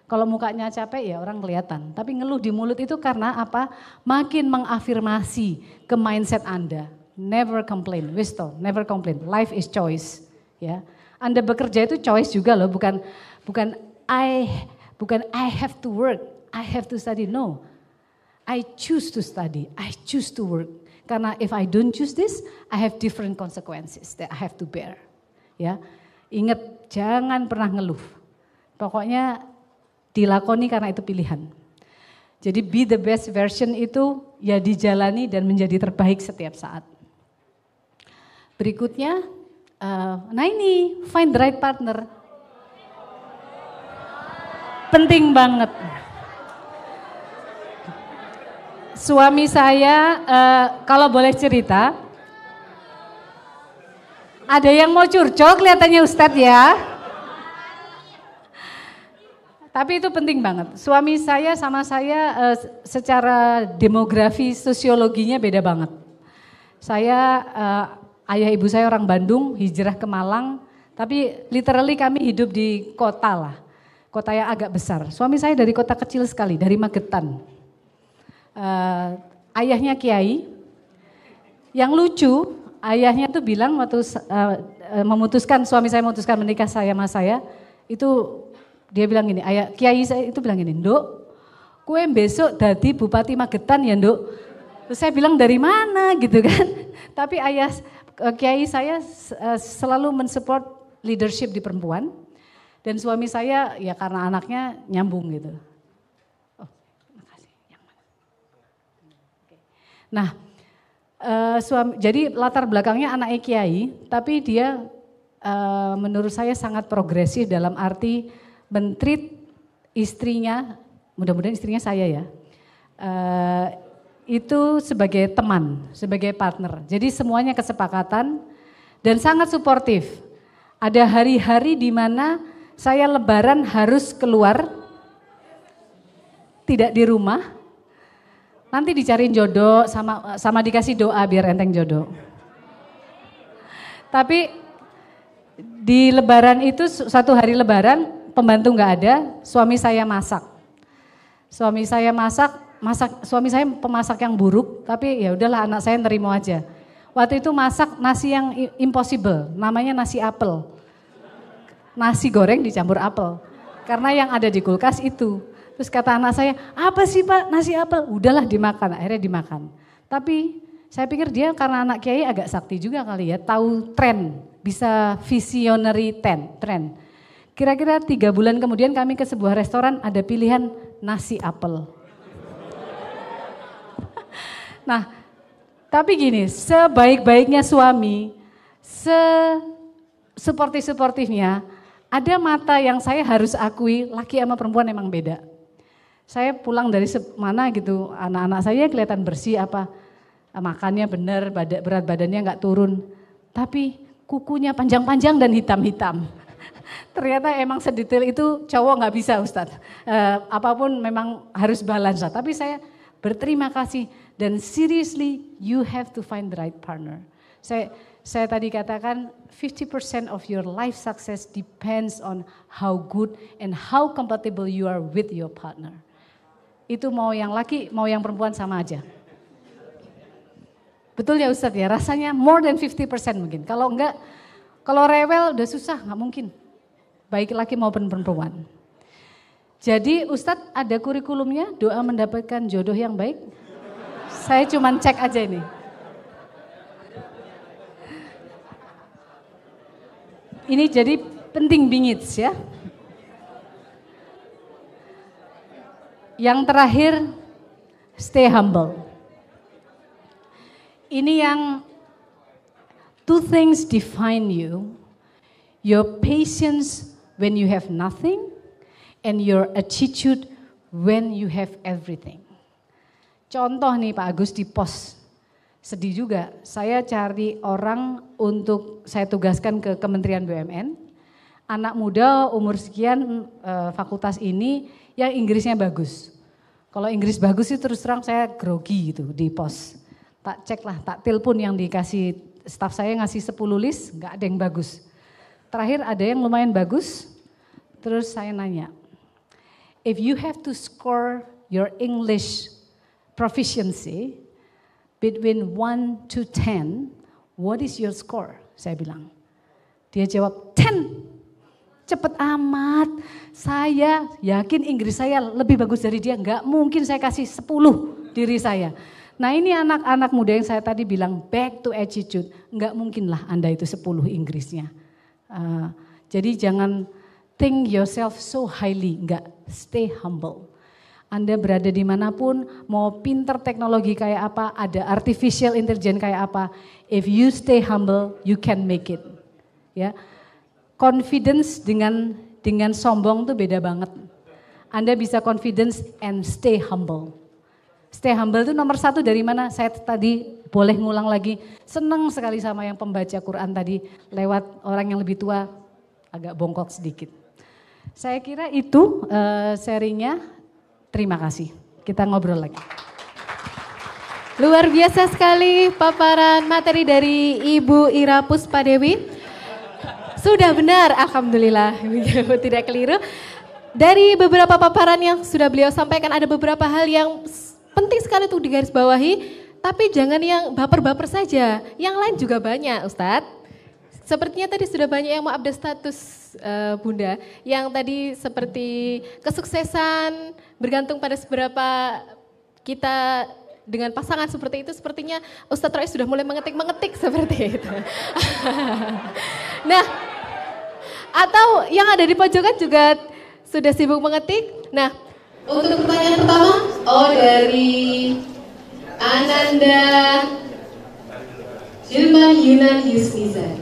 Kalau mukanya capek ya orang kelihatan, tapi ngeluh di mulut itu karena apa? Makin mengafirmasi ke mindset Anda. Never complain, Wisto, never complain. Life is choice, ya. Anda bekerja itu choice juga loh, bukan I have to work, I have to study. No, I choose to study, I choose to work. Karena if I don't choose this, I have different consequences that I have to bear. Ya, ingat jangan pernah ngeluh. Pokoknya dilakoni karena itu pilihan. Jadi be the best version itu ya dijalani dan menjadi terbaik setiap saat. Berikutnya. Nah ini, find the right partner. Penting banget. Suami saya, kalau boleh cerita, Ada yang mau curcol kelihatannya Ustadz ya. Tapi itu penting banget. Suami saya sama saya secara demografi sosiologinya beda banget. Saya ayah ibu saya orang Bandung, hijrah ke Malang. Tapi literally kami hidup di kota lah. Kota yang agak besar. Suami saya dari kota kecil sekali, dari Magetan. Ayahnya kiai. Yang lucu, ayahnya tuh bilang waktu suami saya memutuskan menikah sama saya, itu dia bilang gini, ayah kiai saya itu bilang gini, "Nduk, kue besok dadi Bupati Magetan ya, Nduk." Terus saya bilang dari mana gitu kan. Tapi ayah kiai saya selalu mensupport leadership di perempuan. Dan suami saya ya karena anaknya nyambung gitu. Oh, makasih. Yang mana? Oke. Nah, jadi latar belakangnya anaknya kiai, tapi dia menurut saya sangat progresif dalam arti men-treat istrinya, mudah-mudahan istrinya saya ya, itu sebagai teman, sebagai partner. Jadi semuanya kesepakatan dan sangat suportif. Ada hari-hari di mana saya lebaran harus keluar, tidak di rumah, nanti dicariin jodoh sama dikasih doa biar enteng jodoh. Tapi di lebaran itu satu hari lebaran pembantu nggak ada, suami saya masak. Suami saya suami saya pemasak yang buruk, tapi ya udahlah anak saya nerima aja. Waktu itu masak nasi yang impossible, namanya nasi apel. Nasi goreng dicampur apel. Karena yang ada di kulkas itu. Terus kata anak saya, "Apa sih Pak nasi apel?" Udahlah dimakan, akhirnya dimakan. Tapi saya pikir dia karena anak kiai agak sakti juga kali ya, tahu tren, bisa visionary trend. Kira-kira 3 bulan kemudian kami ke sebuah restoran ada pilihan nasi apel. Nah, tapi gini, sebaik-baiknya suami, suportif-suportifnya, ada mata yang saya harus akui laki sama perempuan emang beda. Saya pulang dari mana gitu, anak-anak saya kelihatan bersih apa, makannya benar, berat badannya nggak turun. Tapi kukunya panjang-panjang dan hitam-hitam. Ternyata emang sedetail itu cowok nggak bisa Ustadz. Apapun memang harus balance. Tapi saya berterima kasih dan seriously you have to find the right partner. Saya tadi katakan 50% of your life success depends on how good and how compatible you are with your partner. Itu mau yang laki, mau yang perempuan sama aja. Betul ya Ustadz ya, rasanya more than 50% mungkin. Kalau enggak, kalau rewel udah susah, nggak mungkin. Baik laki maupun perempuan. Jadi Ustadz ada kurikulumnya, doa mendapatkan jodoh yang baik. Saya cuma cek aja ini. Ini jadi penting bingit ya. Yang terakhir, stay humble. Ini yang 2 things define you. Your patience when you have nothing and your attitude when you have everything. Contoh nih Pak Agus di pos. Sedih juga, saya cari orang untuk saya tugaskan ke Kementerian BUMN. Anak muda umur sekian fakultas ini yang Inggrisnya bagus. Kalau Inggris bagus itu terus terang saya grogi gitu di pos. Tak cek lah, tak telepon yang dikasih staf saya ngasih 10 list, nggak ada yang bagus. Terakhir ada yang lumayan bagus, terus saya nanya, if you have to score your English proficiency between 1 to 10, what is your score? Saya bilang. Dia jawab 10. Cepet amat. Saya yakin Inggris saya lebih bagus dari dia. Enggak mungkin saya kasih 10 diri saya. Nah ini anak-anak muda yang saya tadi bilang back to attitude. Enggak mungkin lah Anda itu 10 Inggrisnya. Jadi jangan think yourself so highly. Enggak, stay humble. Anda berada dimanapun, mau pinter teknologi kayak apa, ada artificial intelligence kayak apa, if you stay humble, you can make it. Ya, confidence dengan sombong tuh beda banget. Anda bisa confidence and stay humble. Stay humble itu nomor 1 dari mana? Saya tadi boleh ngulang lagi. Senang sekali sama yang pembaca Quran tadi lewat orang yang lebih tua, agak bongkok sedikit. Saya kira itu sharingnya. Terima kasih. Kita ngobrol lagi. Luar biasa sekali paparan materi dari Ibu Ira Puspadewi. Sudah benar, alhamdulillah, tidak keliru. Dari beberapa paparan yang sudah beliau sampaikan, ada beberapa hal yang penting sekali untuk digarisbawahi. Tapi jangan yang baper-baper saja, yang lain juga banyak Ustadz. Sepertinya tadi sudah banyak yang mau update status Bunda. Yang tadi seperti kesuksesan bergantung pada seberapa kita dengan pasangan seperti itu. Sepertinya Ustadz Roy sudah mulai mengetik seperti itu. Nah, atau yang ada di pojokan juga sudah sibuk mengetik. Nah, untuk pertanyaan pertama, dari Ananda Hilman Yunan Yusniza.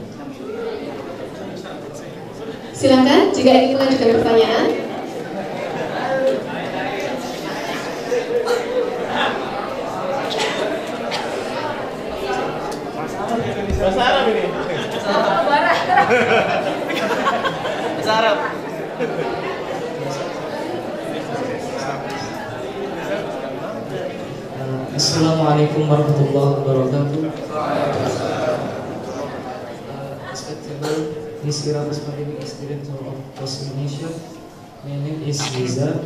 Silakan jika ingin melanjutkan pertanyaan. Bahasa Arab ini. Bahasa Arab. Assalamualaikum warahmatullahi wabarakatuh. Respectable Miss Ira Puspadewi, student of Post Indonesia. My name is Riza.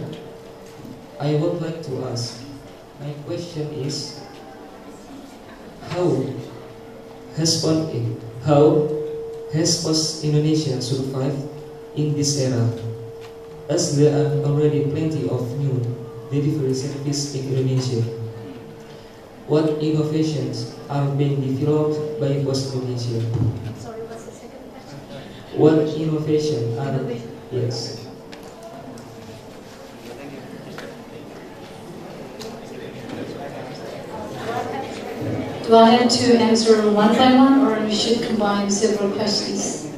I would like to ask. My question is, how has Post Indonesia survived in this era, as there are already plenty of new delivery service in Indonesia? What innovations are being developed by Post Indonesia? Sorry, what's the second question? What innovation are, yes. Do I have to answer one by one or you should combine several questions?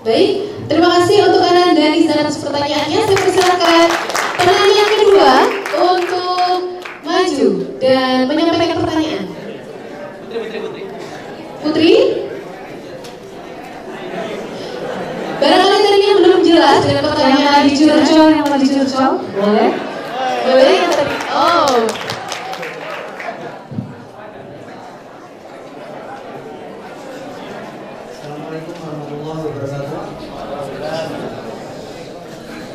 Baik, terima kasih untuk Ananda di sana atas pertanyaannya. Saya persilakan penanya yang kedua untuk maju dan menyampaikan pertanyaan. Putri. Barangkali tadi yang belum jelas dengan pertanyaan yang tadi curcol, boleh? Boleh yang tadi. Oh. Assalamualaikum warahmatullahi wabarakatuh.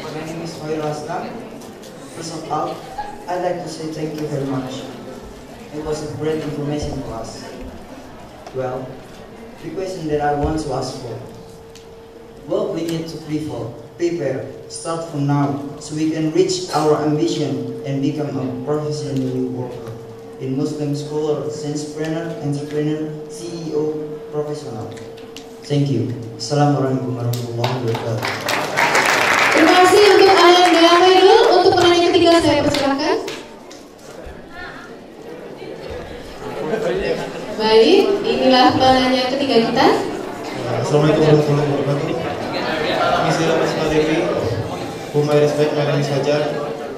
My name is Khairul Aslam. First of all, I'd like to say thank you very much. It was a great information for us. Well, the question that I want to ask for, what we need to prepare, start from now, so we can reach our ambition and become a professional worker in Muslim scholar, sciencepreneur, entrepreneur, CEO, professional. Thank you. Assalamualaikum warahmatullahi wabarakatuh. Terima kasih untuk Ananda Khairul. Untuk penanya ketiga saya persilakan. Baik, inilah penanya ketiga kita. Assalamualaikum warahmatullahi wabarakatuh. Miss Ira Puspadewi, whom I respect, my name is Fajar.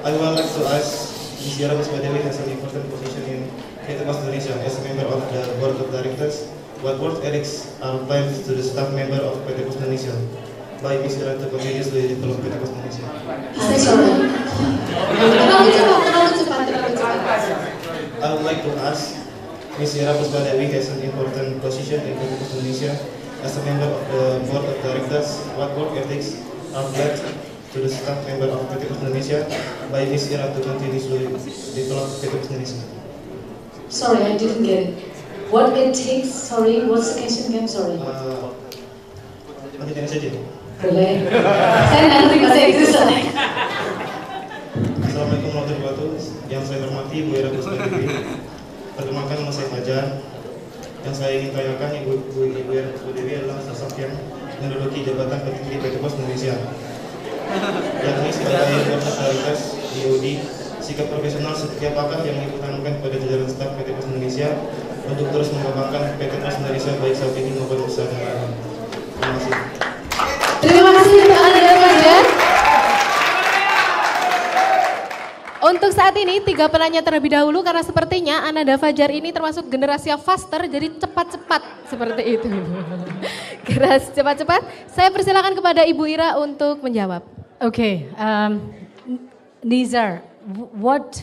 I would like to ask, Miss Ira Puspadewi has an important position in PT Pos Indonesia as a member of the board of directors. What work ethics are planned to the staff member of PT Pos Indonesia by Miss Ira to continuously develop PT Pos Indonesia? Terlalu cepat. I would like to ask, Miss Ira Puspadewi has an important position in PT Pos Indonesia as a member of the board of directors. What work ethics are planned to the staff member of PT Pos Indonesia by Miss Ira to continuously develop PT Pos Indonesia? Sorry, I didn't get it. What it takes, sorry, what's the question again, sorry? Nanti tanya saja. Boleh. Saya nggak ngerti bahasa Inggris soalnya. Assalamualaikum warahmatullahi wabarakatuh. Yang saya hormati Bu Ira Puspadewi. Perkenalkan nama saya Fajar. Yang saya ingin tanyakan Ibu Ira Puspadewi adalah sosok yang menduduki jabatan petinggi PT Pos Indonesia. Yakni sebagai otoritas DOD, sikap profesional seperti apakah yang Ibu tanamkan pada jajaran staf PT Pos Indonesia untuk terus mengembangkan PT Pos Indonesia baik saat ini maupun usaha mendatang. Terima kasih. Terima kasih untuk Anda Fajar. Untuk saat ini 3 penanya terlebih dahulu karena sepertinya Ananda Fajar ini termasuk generasi yang faster, jadi cepat-cepat seperti itu. Generasi cepat-cepat. Saya persilakan kepada Ibu Ira untuk menjawab. Okay, Nizar, what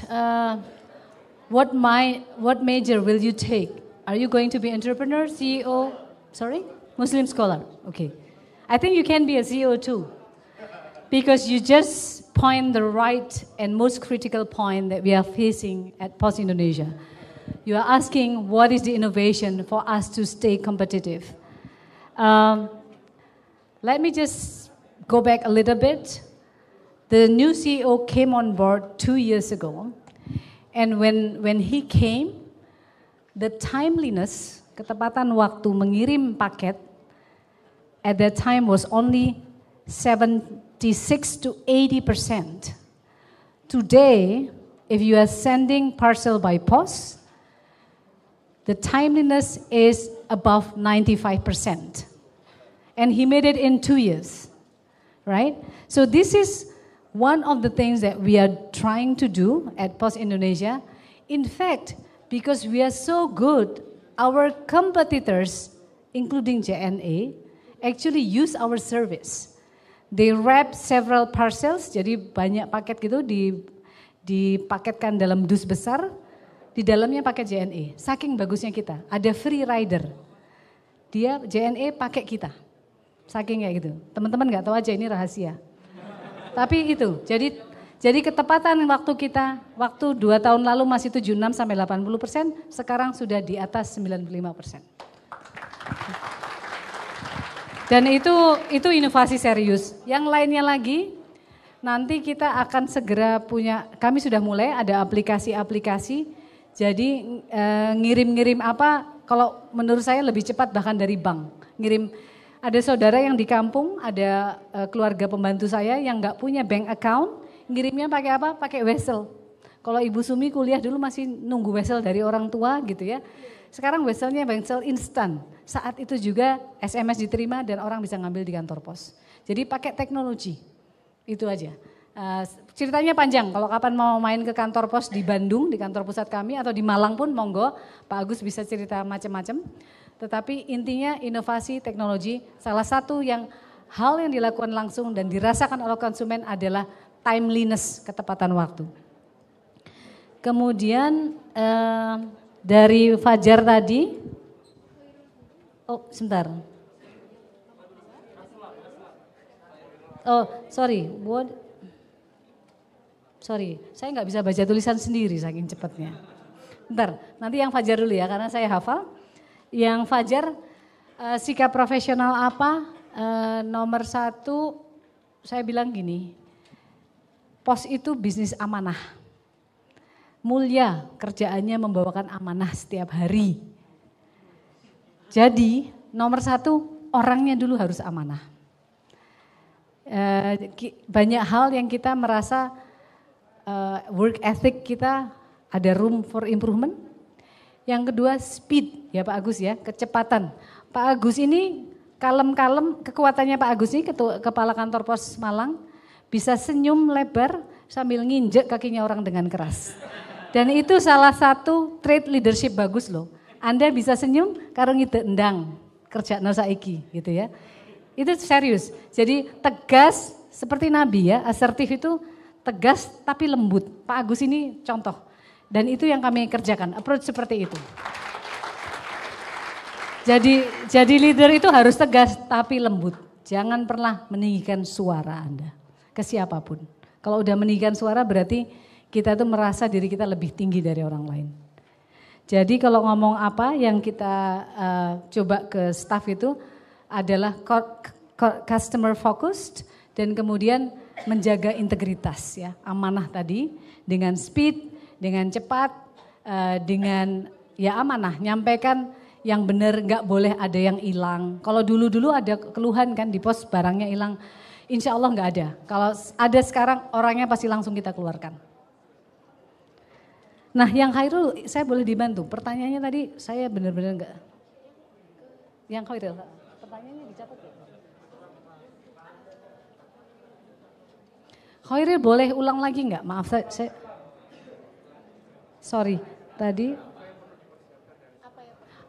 major will you take? Are you going to be entrepreneur, CEO? Sorry, Muslim scholar. Okay, I think you can be a CEO too, because you just point the right and most critical point that we are facing at Post Indonesia. You are asking what is the innovation for us to stay competitive. Let me just go back a little bit. The new CEO came on board 2 years ago, and when he came, the timeliness, ketepatan waktu mengirim paket at that time was only 76 to 80%. Today, if you are sending parcel by post, the timeliness is above 95%. And he made it in 2 years, right? So this is one of the things that we are trying to do at Post Indonesia. In fact, because we are so good, our competitors, including JNE, actually use our service. They wrap several parcels, jadi banyak paket gitu dipaketkan dalam dus besar, di dalamnya paket JNE. Saking bagusnya kita, ada free rider. Dia JNE pakai kita. Saking kayak gitu. Teman-teman nggak tahu aja ini rahasia. Tapi itu, jadi ketepatan waktu kita, waktu 2 tahun lalu masih 76 sampai 80%, sekarang sudah di atas 95%. Dan itu inovasi serius. Yang lainnya lagi, nanti kita akan segera punya, kami sudah mulai ada aplikasi-aplikasi, jadi ngirim-ngirim apa, kalau menurut saya lebih cepat bahkan dari bank. Ngirim, ada saudara yang di kampung, ada keluarga pembantu saya yang nggak punya bank account, ngirimnya pakai apa? Pakai wesel. Kalau Ibu Sumi kuliah dulu masih nunggu wesel dari orang tua gitu ya. Sekarang weselnya wesel instan. Saat itu juga SMS diterima dan orang bisa ngambil di kantor pos. Jadi pakai teknologi, itu aja. Ceritanya panjang, kalau kapan mau main ke kantor pos di Bandung, di kantor pusat kami, atau di Malang pun monggo, Pak Agus bisa cerita macam-macam. Tetapi intinya inovasi teknologi, salah satu hal yang dilakukan langsung dan dirasakan oleh konsumen adalah timeliness, ketepatan waktu. Kemudian dari Fajar tadi, oh sebentar. Oh sorry, saya nggak bisa baca tulisan sendiri saking cepatnya. Bentar, nanti yang Fajar dulu ya karena saya hafal. Yang Fajar, sikap profesional apa? Nomor 1, saya bilang gini, pos itu bisnis amanah. Mulia, kerjaannya membawakan amanah setiap hari. Jadi nomor 1, orangnya dulu harus amanah. Banyak hal yang kita merasa work ethic kita ada room for improvement. Yang kedua speed, ya Pak Agus ya, kecepatan. Pak Agus ini kalem-kalem, kekuatannya Pak Agus ini kepala kantor pos Malang, bisa senyum lebar sambil nginjek kakinya orang dengan keras. Dan itu salah satu trait leadership bagus loh. Anda bisa senyum karena ngide endang, kerja saiki gitu ya. Itu serius, jadi tegas seperti Nabi ya, asertif itu tegas tapi lembut. Pak Agus ini contoh. Dan itu yang kami kerjakan, approach seperti itu. Jadi leader itu harus tegas tapi lembut. Jangan pernah meninggikan suara Anda ke siapapun. Kalau udah meninggikan suara berarti kita tuh merasa diri kita lebih tinggi dari orang lain. Jadi kalau ngomong apa yang kita coba ke staff itu adalah customer focused dan kemudian menjaga integritas ya, amanah tadi dengan speed, dengan cepat, dengan ya amanah, nyampaikan yang benar, nggak boleh ada yang hilang. Kalau dulu ada keluhan kan di pos barangnya hilang, insya Allah nggak ada. Kalau ada sekarang orangnya pasti langsung kita keluarkan. Nah yang Khairul saya boleh dibantu, pertanyaannya tadi saya benar-benar nggak. Yang Khairul, pertanyaannya dicatat ya? Khairul boleh ulang lagi nggak? Maaf saya Sorry, tadi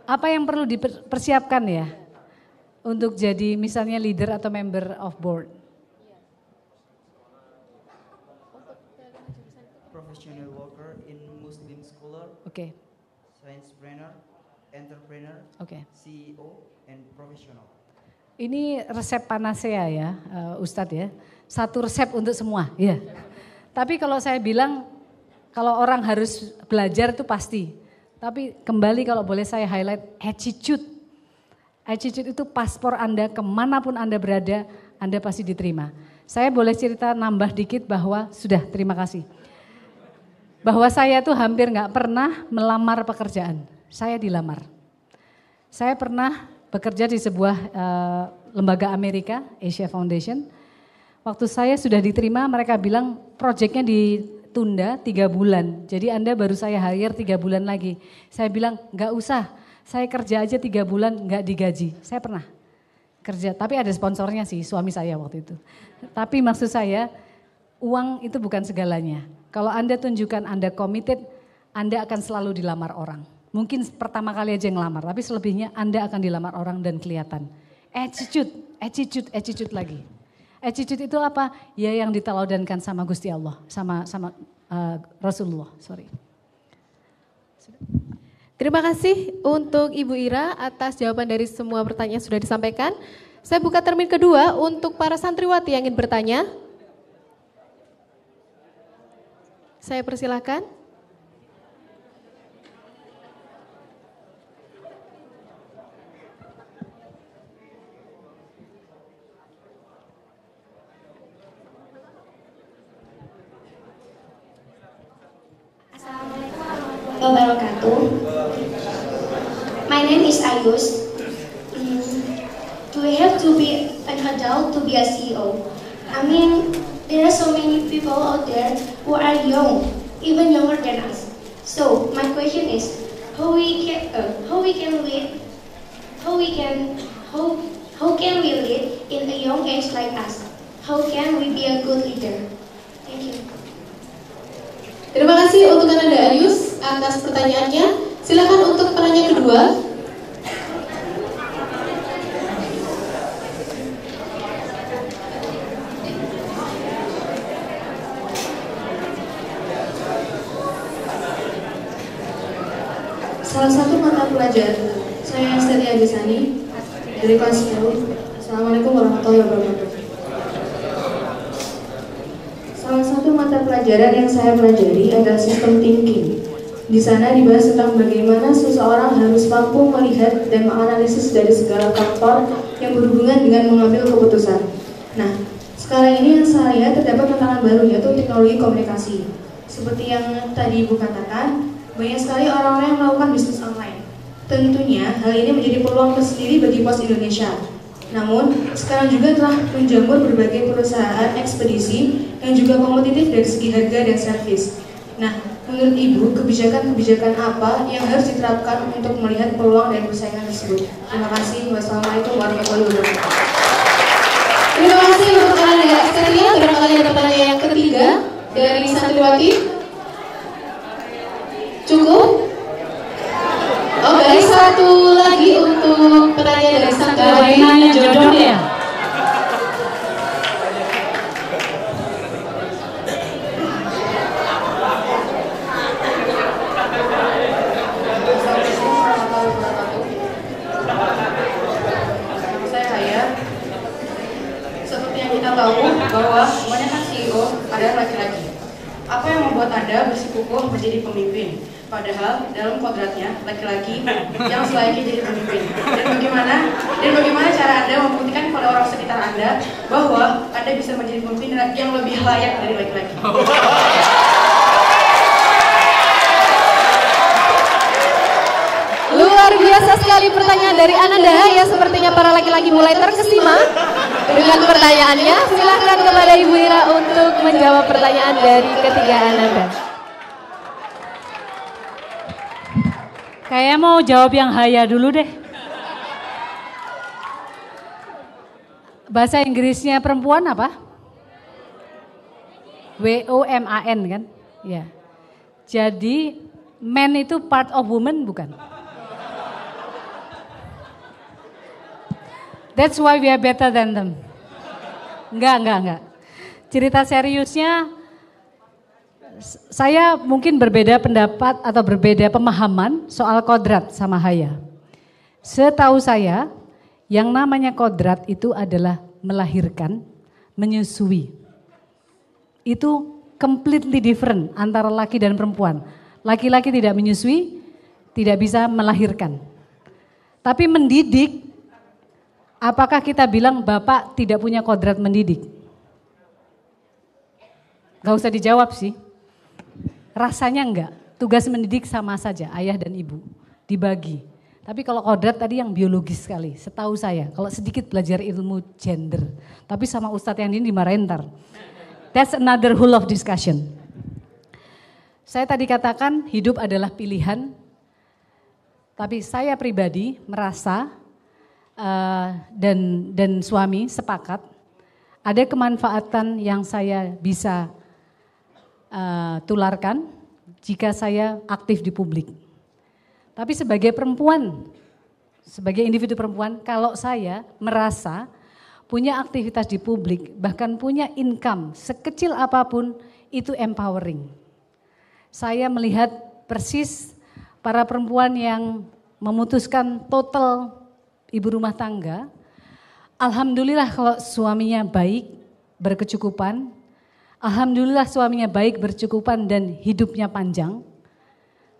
apa yang perlu dipersiapkan ya untuk jadi misalnya leader atau member of board? Professional worker in Muslim scholar, Oke. sciencepreneur, entrepreneur, CEO, and professional. Ini resep panacea ya, Ustadz ya. Satu resep untuk semua, ya. Tapi kalau saya bilang, kalau orang harus belajar itu pasti. Tapi kembali kalau boleh saya highlight attitude. Attitude itu paspor Anda kemanapun Anda berada, Anda pasti diterima. Saya boleh cerita nambah dikit bahwa sudah, terima kasih. Bahwa saya tuh hampir nggak pernah melamar pekerjaan. Saya dilamar. Saya pernah bekerja di sebuah lembaga Amerika, Asia Foundation. Waktu saya sudah diterima, mereka bilang proyeknya ditunda 3 bulan. Jadi Anda baru saya hire 3 bulan lagi. Saya bilang nggak usah, saya kerja aja 3 bulan nggak digaji. Saya pernah kerja, tapi ada sponsornya sih, suami saya waktu itu. Tapi maksud saya, uang itu bukan segalanya. Kalau Anda tunjukkan Anda committed, Anda akan selalu dilamar orang. Mungkin pertama kali aja yang ngelamar, tapi selebihnya Anda akan dilamar orang dan kelihatan. Attitude lagi. Attitude itu apa? Ya yang diteladankan sama Gusti Allah, sama Rasulullah. Sorry. Terima kasih untuk Ibu Ira atas jawaban dari semua pertanyaan yang sudah disampaikan. Saya buka termin kedua untuk para santriwati yang ingin bertanya. Saya persilahkan. Wabarakatuh. My name is Ayus. Do we have to be an adult to be a CEO? I mean, there are so many people out there who are young, even younger than us. So my question is, how can we lead in a young age like us? How can we be a good leader? Thank you. Terima kasih untuk Ananda Ayus atas pertanyaannya. Silakan untuk penanya kedua. Salah satu mata pelajaran saya Setia Agisani dari kelas 10. Assalamualaikum warahmatullahi wabarakatuh. Salah satu mata pelajaran yang saya pelajari adalah sistem thinking. Di sana dibahas tentang bagaimana seseorang harus mampu melihat dan menganalisis dari segala faktor yang berhubungan dengan mengambil keputusan. Nah, sekarang ini yang saya lihat terdapat tantangan baru, yaitu teknologi komunikasi. Seperti yang tadi Ibu katakan, banyak sekali orang-orang yang melakukan bisnis online. Tentunya hal ini menjadi peluang tersendiri bagi Pos Indonesia. Namun, sekarang juga telah menjamur berbagai perusahaan ekspedisi yang juga kompetitif dari segi harga dan servis. Nah, menurut Ibu, kebijakan-kebijakan apa yang harus diterapkan untuk melihat peluang dan persaingan tersebut? Terima kasih. Wassalamualaikum warahmatullahi wabarakatuh. Terima kasih untuk Anda. Selanjutnya barangkali ada pertanyaan yang ketiga dari santriwati. Cukup? Oh, dari satu lagi untuk pertanyaan dari santriwati. Nanya jodoh ya? Bahwa kebanyakan CEO adalah laki-laki. Apa yang membuat Anda bersikukuh menjadi pemimpin? Padahal dalam kodratnya laki-laki yang selayaknya jadi pemimpin. Dan bagaimana cara Anda membuktikan kepada orang sekitar Anda bahwa Anda bisa menjadi pemimpin yang lebih layak dari laki-laki? Luar biasa sekali pertanyaan dari Ananda ya, sepertinya para laki-laki mulai terkesima dengan pertanyaannya. Silakan kepada Ibu Ira untuk menjawab pertanyaan dari ketiga Ananda. Kayaknya mau jawab yang Haya dulu deh. Bahasa Inggrisnya perempuan apa? WOMAN kan? Ya. Jadi man itu part of woman bukan? That's why we are better than them. Enggak. Cerita seriusnya, saya mungkin berbeda pendapat atau berbeda pemahaman soal kodrat sama haya. Setahu saya, yang namanya kodrat itu adalah melahirkan, menyusui. Itu completely different antara laki dan perempuan. Laki-laki tidak menyusui, tidak bisa melahirkan. Tapi mendidik, apakah kita bilang bapak tidak punya kodrat mendidik? Gak usah dijawab sih. Rasanya enggak. Tugas mendidik sama saja, ayah dan ibu. Dibagi. Tapi kalau kodrat tadi yang biologis sekali, setahu saya. Kalau sedikit belajar ilmu gender. Tapi sama ustadz yang ini dimarahin ntar. That's another whole of discussion. Saya tadi katakan hidup adalah pilihan, tapi saya pribadi merasa dan suami sepakat ada kemanfaatan yang saya bisa tularkan jika saya aktif di publik. Tapi sebagai perempuan, sebagai individu perempuan, kalau saya merasa punya aktivitas di publik, bahkan punya income sekecil apapun, itu empowering. Saya melihat persis para perempuan yang memutuskan total ibu rumah tangga. Alhamdulillah kalau suaminya baik, berkecukupan. Alhamdulillah suaminya baik, berkecukupan dan hidupnya panjang.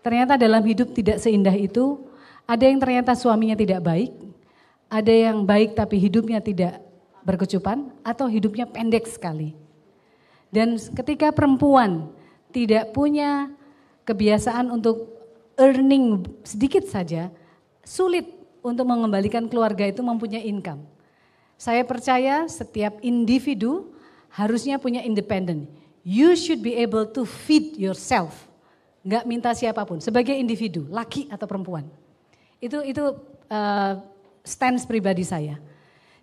Ternyata dalam hidup tidak seindah itu. Ada yang ternyata suaminya tidak baik. Ada yang baik tapi hidupnya tidak berkecukupan atau hidupnya pendek sekali. Dan ketika perempuan tidak punya kebiasaan untuk earning sedikit saja, sulit untuk mengembalikan keluarga itu mempunyai income. Saya percaya setiap individu harusnya punya independen. You should be able to feed yourself. Enggak minta siapapun, sebagai individu, laki atau perempuan. Itu stance pribadi saya.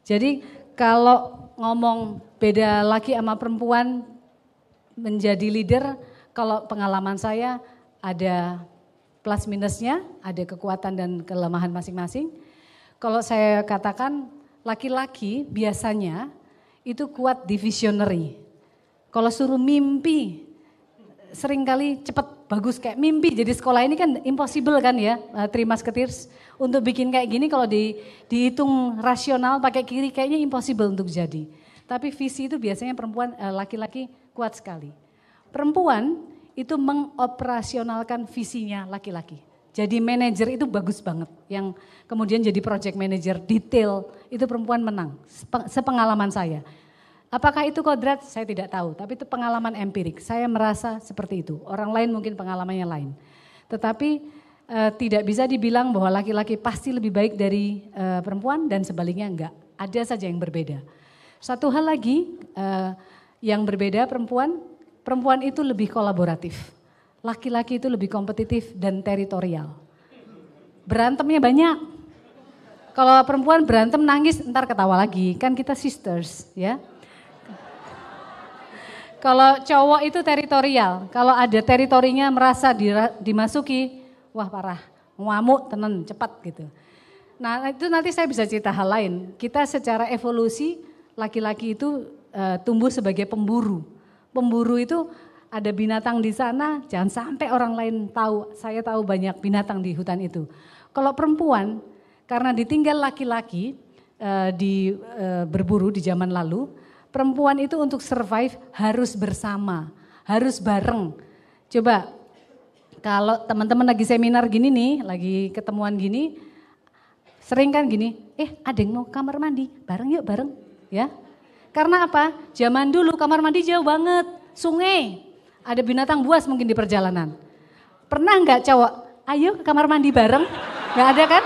Jadi kalau ngomong beda laki sama perempuan menjadi leader, kalau pengalaman saya ada plus minusnya, ada kekuatan dan kelemahan masing-masing. Kalau saya katakan laki-laki biasanya itu kuat di visionary. Kalau suruh mimpi, seringkali cepat bagus kayak mimpi. Jadi sekolah ini kan impossible kan ya, 3 Musketeers. Untuk bikin kayak gini kalau dihitung rasional pakai kiri kayaknya impossible untuk jadi. Tapi visi itu biasanya perempuan, laki-laki kuat sekali. Perempuan itu mengoperasionalkan visinya laki-laki. Jadi manajer itu bagus banget. Yang kemudian jadi project manager detail, itu perempuan menang. Sepengalaman saya. Apakah itu kodrat? Saya tidak tahu. Tapi itu pengalaman empirik. Saya merasa seperti itu. Orang lain mungkin pengalamannya lain. Tetapi tidak bisa dibilang bahwa laki-laki pasti lebih baik dari perempuan dan sebaliknya enggak. Ada saja yang berbeda. Satu hal lagi yang berbeda perempuan itu lebih kolaboratif. Laki-laki itu lebih kompetitif dan teritorial. Berantemnya banyak. Kalau perempuan berantem nangis ntar ketawa lagi. Kan kita sisters ya. Kalau cowok itu teritorial. Kalau ada teritorinya merasa dimasuki, wah parah. Ngamuk tenen cepat gitu. Nah itu nanti saya bisa cerita hal lain. Kita secara evolusi laki-laki itu tumbuh sebagai pemburu. Pemburu itu ada binatang di sana, jangan sampai orang lain tahu, saya tahu banyak binatang di hutan itu. Kalau perempuan, karena ditinggal laki-laki berburu di zaman lalu, perempuan itu untuk survive harus bersama, harus bareng. Coba kalau teman-teman lagi seminar gini nih, lagi ketemuan gini, sering kan gini, ada yang mau kamar mandi, bareng yuk bareng ya. Karena apa? Zaman dulu kamar mandi jauh banget, sungai, ada binatang buas mungkin di perjalanan. Pernah nggak cowok, ayo ke kamar mandi bareng? Nggak ada kan?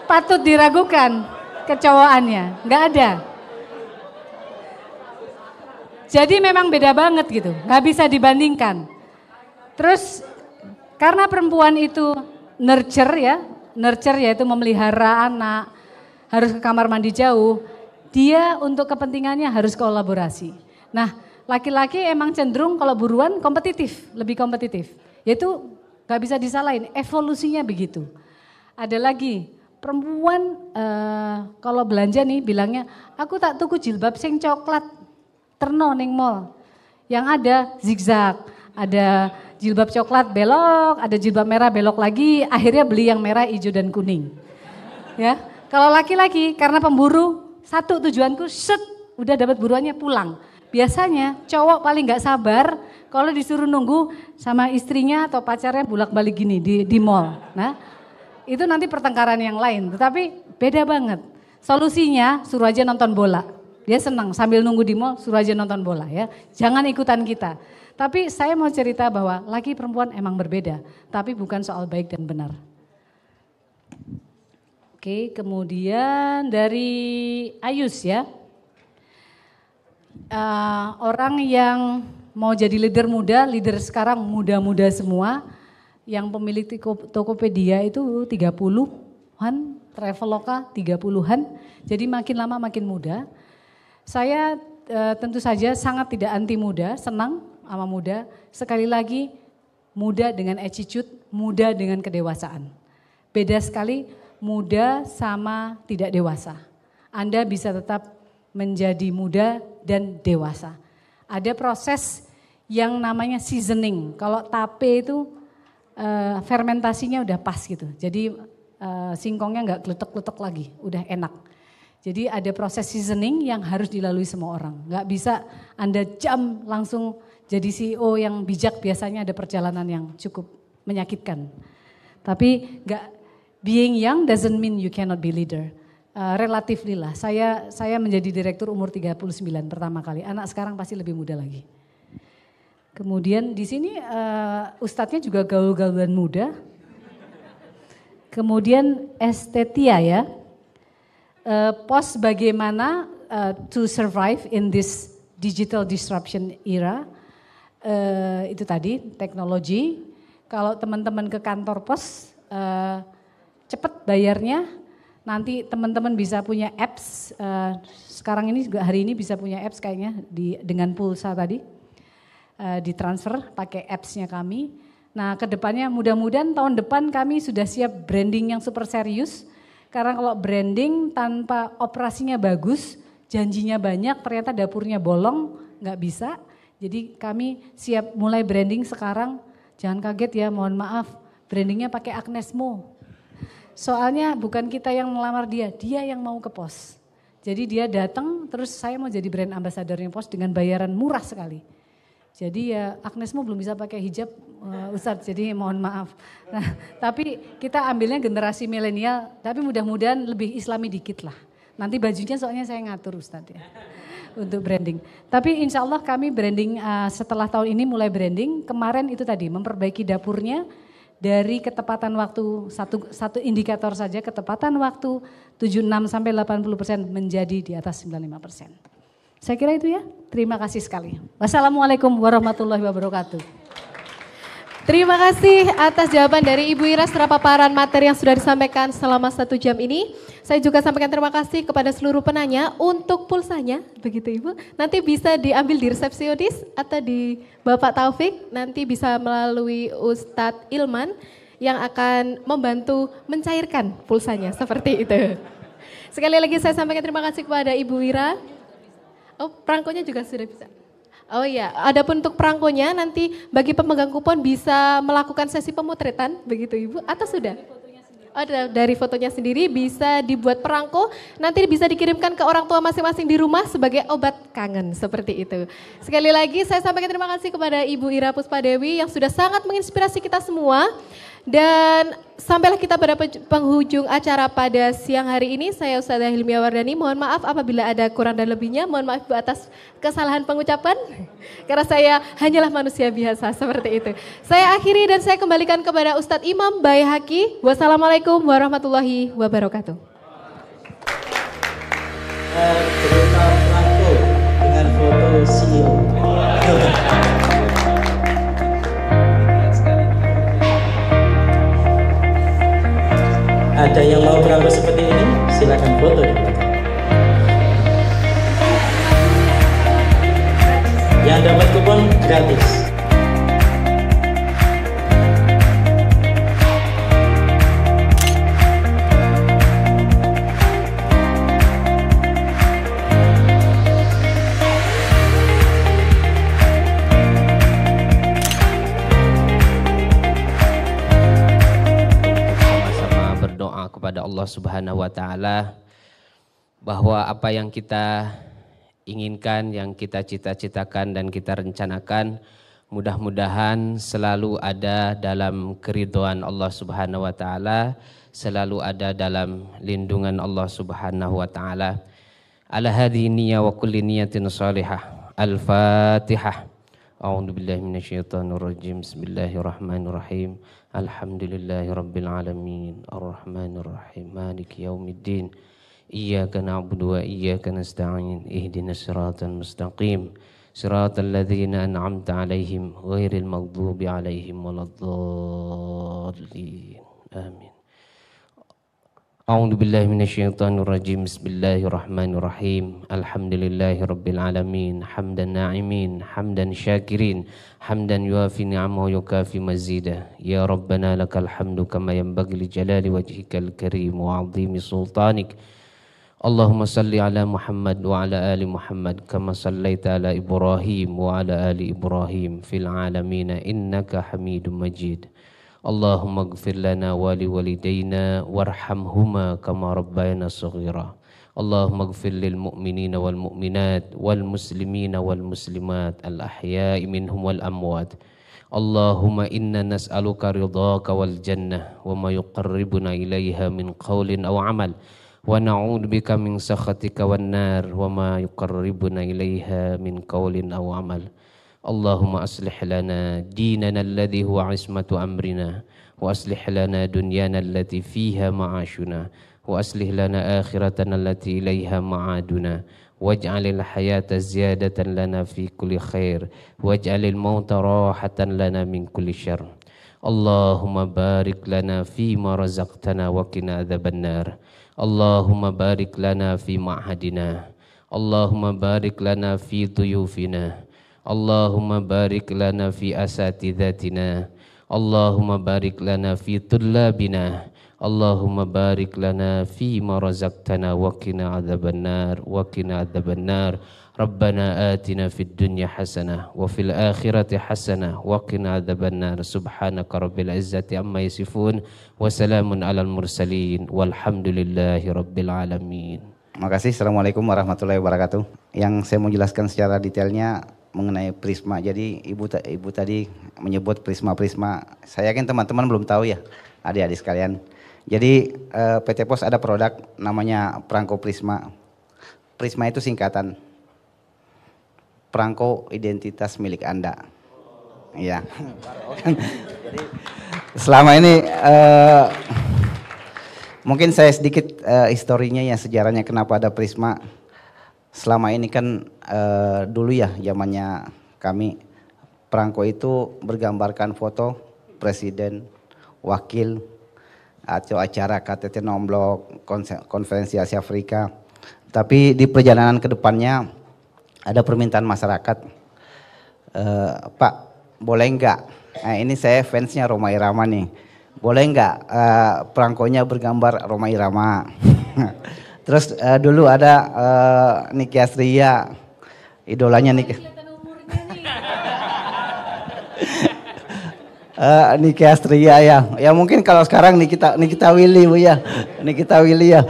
Patut diragukan kecowokannya, nggak ada. Jadi memang beda banget gitu, nggak bisa dibandingkan. Terus karena perempuan itu nurture yaitu memelihara anak, harus ke kamar mandi jauh, dia untuk kepentingannya harus kolaborasi. Nah Laki-laki emang cenderung kalau buruan kompetitif, lebih kompetitif. Yaitu gak bisa disalahin, evolusinya begitu. Ada lagi, perempuan kalau belanja nih bilangnya, aku tak tuku jilbab sing coklat, terno ning mall. Yang ada zigzag, ada jilbab coklat belok, ada jilbab merah belok lagi, akhirnya beli yang merah, hijau dan kuning. Ya, kalau laki-laki karena pemburu, satu tujuanku, set, udah dapat buruannya pulang. Biasanya cowok paling gak sabar kalau disuruh nunggu sama istrinya atau pacarnya bolak-balik gini di mall. Nah, itu nanti pertengkaran yang lain, tetapi beda banget. Solusinya suruh aja nonton bola. Dia senang sambil nunggu di mall, suruh aja nonton bola ya. Jangan ikutan kita. Tapi saya mau cerita bahwa laki perempuan emang berbeda, tapi bukan soal baik dan benar. Oke, kemudian dari Ayus ya. Orang yang mau jadi leader muda, leader sekarang muda-muda semua, yang pemilik Tokopedia itu 30-an, Traveloka 30-an, jadi makin lama makin muda. Saya tentu saja sangat tidak anti muda, senang sama muda. Sekali lagi, muda dengan attitude, muda dengan kedewasaan. Beda sekali muda sama tidak dewasa. Anda bisa tetap menjadi muda dan dewasa. Ada proses yang namanya seasoning. Kalau tape itu fermentasinya udah pas gitu. Jadi singkongnya nggak kletek-kletek lagi, udah enak. Jadi ada proses seasoning yang harus dilalui semua orang. Nggak bisa Anda jam langsung jadi CEO yang bijak, biasanya ada perjalanan yang cukup menyakitkan. Tapi being young doesn't mean you cannot be leader. Relatively lah, saya menjadi direktur umur 39 pertama kali, anak sekarang pasti lebih muda lagi. Kemudian di sini ustadznya juga gaul-gaulan muda. Kemudian estetia ya, pos bagaimana to survive in this digital disruption era, itu tadi teknologi. Kalau teman-teman ke kantor pos cepat bayarnya. Nanti teman-teman bisa punya apps, sekarang ini juga hari ini bisa punya apps kayaknya dengan pulsa tadi, ditransfer pakai appsnya kami. Nah kedepannya mudah-mudahan tahun depan kami sudah siap branding yang super serius, karena kalau branding tanpa operasinya bagus, janjinya banyak, ternyata dapurnya bolong, nggak bisa. Jadi kami siap mulai branding sekarang, jangan kaget ya, mohon maaf, brandingnya pakai Agnes Mo. Soalnya bukan kita yang melamar dia yang mau ke pos. Jadi dia datang, terus saya mau jadi brand ambassadornya pos dengan bayaran murah sekali. Jadi ya Agnes Mo belum bisa pakai hijab Ustadz, jadi mohon maaf. Nah, tapi kita ambilnya generasi milenial, tapi mudah-mudahan lebih islami dikit lah. Nanti bajunya soalnya saya ngatur Ustadz ya, untuk branding. Tapi insya Allah kami branding setelah tahun ini mulai branding. Kemarin itu tadi memperbaiki dapurnya. Dari ketepatan waktu, satu indikator saja ketepatan waktu 76 sampai 80% menjadi di atas 95%. Saya kira itu ya, terima kasih sekali. Wassalamualaikum warahmatullahi wabarakatuh. Terima kasih atas jawaban dari Ibu Ira setelah paparan materi yang sudah disampaikan selama 1 jam ini. Saya juga sampaikan terima kasih kepada seluruh penanya untuk pulsanya, begitu Ibu. Nanti bisa diambil di resepsionis atau di Bapak Taufik, nanti bisa melalui Ustadz Ilman yang akan membantu mencairkan pulsanya, seperti itu. Sekali lagi saya sampaikan terima kasih kepada Ibu Ira. Oh, perangkonya juga sudah bisa. Oh iya, adapun untuk perangkonya nanti bagi pemegang kupon bisa melakukan sesi pemotretan, begitu Ibu, atau sudah? Oh, dari fotonya sendiri bisa dibuat perangko, nanti bisa dikirimkan ke orang tua masing-masing di rumah sebagai obat kangen, seperti itu. Sekali lagi saya sampaikan terima kasih kepada Ibu Ira Puspadewi yang sudah sangat menginspirasi kita semua. Dan sampailah kita pada penghujung acara pada siang hari ini. Saya Ustazah Hilmiah Wardani, mohon maaf apabila ada kurang dan lebihnya. Mohon maaf atas kesalahan pengucapan, karena saya hanyalah manusia biasa, seperti itu. Saya akhiri dan saya kembalikan kepada Ustadz Imam Baihaqi. Wassalamualaikum warahmatullahi wabarakatuh. Cerita Franco dengan foto CEO. Ada yang mau perangko seperti ini? Silakan foto di belakang. Yang dan dapat kupon gratis. Kepada Allah Subhanahu wa taala bahwa apa yang kita inginkan, yang kita cita-citakan dan kita rencanakan mudah-mudahan selalu ada dalam keridhaan Allah Subhanahu wa taala, selalu ada dalam lindungan Allah Subhanahu wa taala. Ala hadhihi niyyah wa kulli niyatin shalihah. Al-Fatihah. A'udzu billahi minasyaitonir rajim. Bismillahirrahmanirrahim. Alhamdulillahirabbil alamin. Arrahmanir rahim. Maliki yaumiddin. Iyyaka na'budu wa iyyaka nasta'in. Ihdinas siratal mustaqim. Siratal ladzina an'amta 'alaihim ghairil maghdubi 'alaihim waladdallin. Amin. A'udzu billahi minasyaitonir rajim. Bismillahirrahmanirrahim. Alhamdulillahirabbil alamin. Hamdan na'imin, hamdan syakirin, hamdan yuafi ni'amahu yukafi mazidah. Ya Rabbana lakal hamdu kama yanbaghi li jalali wajhikal karim wa 'azimi sultanik. Allahumma salli ala Muhammad wa ala ali Muhammad kama sallaita ala Ibrahim wa ala ali Ibrahim fil alamin innaka Hamidum Majid. Allahumma ighfir lana wa li walidayna warhamhuma kama rabbayana shaghira. Allahumma ighfir lil mu'minina wal mu'minat wal muslimina wal muslimat al ahya'i minhum wal amwat. Allahumma inna nas'aluka ridhaka wal jannah wa ma yuqarribuna ilaiha min qawlin aw amal wa na'udzu bika min sakhatika wan nar wa ma yuqarribuna ilaiha min qawlin aw amal. Allahumma aslih lana dinana alladhi huwa ismatu amrina wa aslih lana dunyana allati fiha ma'ashuna wa aslih lana akhiratana allati ilaiha ma'aduna waj'alil hayata ziyadatan lana fi kulli khair waj'alil mauta rahatan lana min kulli syarr. Allahumma barik lana fi ma razaqtana wa qina adzabannar. Allahumma barik lana fi ma'hadina. Allahumma barik lana fi duyufina. Allahumma barik lana fi asatidatina. Allahumma barik lana fi tullabina. Allahumma barik lana fi ma razaqtana wa qina adzabannar wa qina adzabannar. Rabbana atina fid dunya hasanah wa fil akhirati hasanah wa qina adzabannar. Subhanaka rabbil izzati amma yasifun wa salamun alal mursalin walhamdulillahi rabbil alamin. Makasih. Assalamualaikum warahmatullahi wabarakatuh. Yang saya mau jelaskan secara detailnya mengenai prisma. Jadi ibu tadi menyebut prisma-prisma. Saya yakin teman-teman belum tahu ya, adik-adik sekalian. Jadi PT Pos ada produk namanya Perangko Prisma. Prisma itu singkatan perangko identitas milik Anda. Iya. Jadi selama ini mungkin saya sedikit historinya ya, sejarahnya kenapa ada Prisma. Selama ini kan dulu ya zamannya kami, perangko itu bergambarkan foto presiden, wakil, atau acara KTT Nomblok, konferensi Asia Afrika. Tapi di perjalanan ke depannya ada permintaan masyarakat, Pak boleh enggak, nah ini saya fansnya Rhoma Irama nih, boleh enggak perangkonya bergambar Rhoma Irama. Terus dulu ada Nicky Astria, idolanya Nicky. Nicky Astria ya mungkin kalau sekarang Nikita Willy Bu ya, Nikita Willy ya.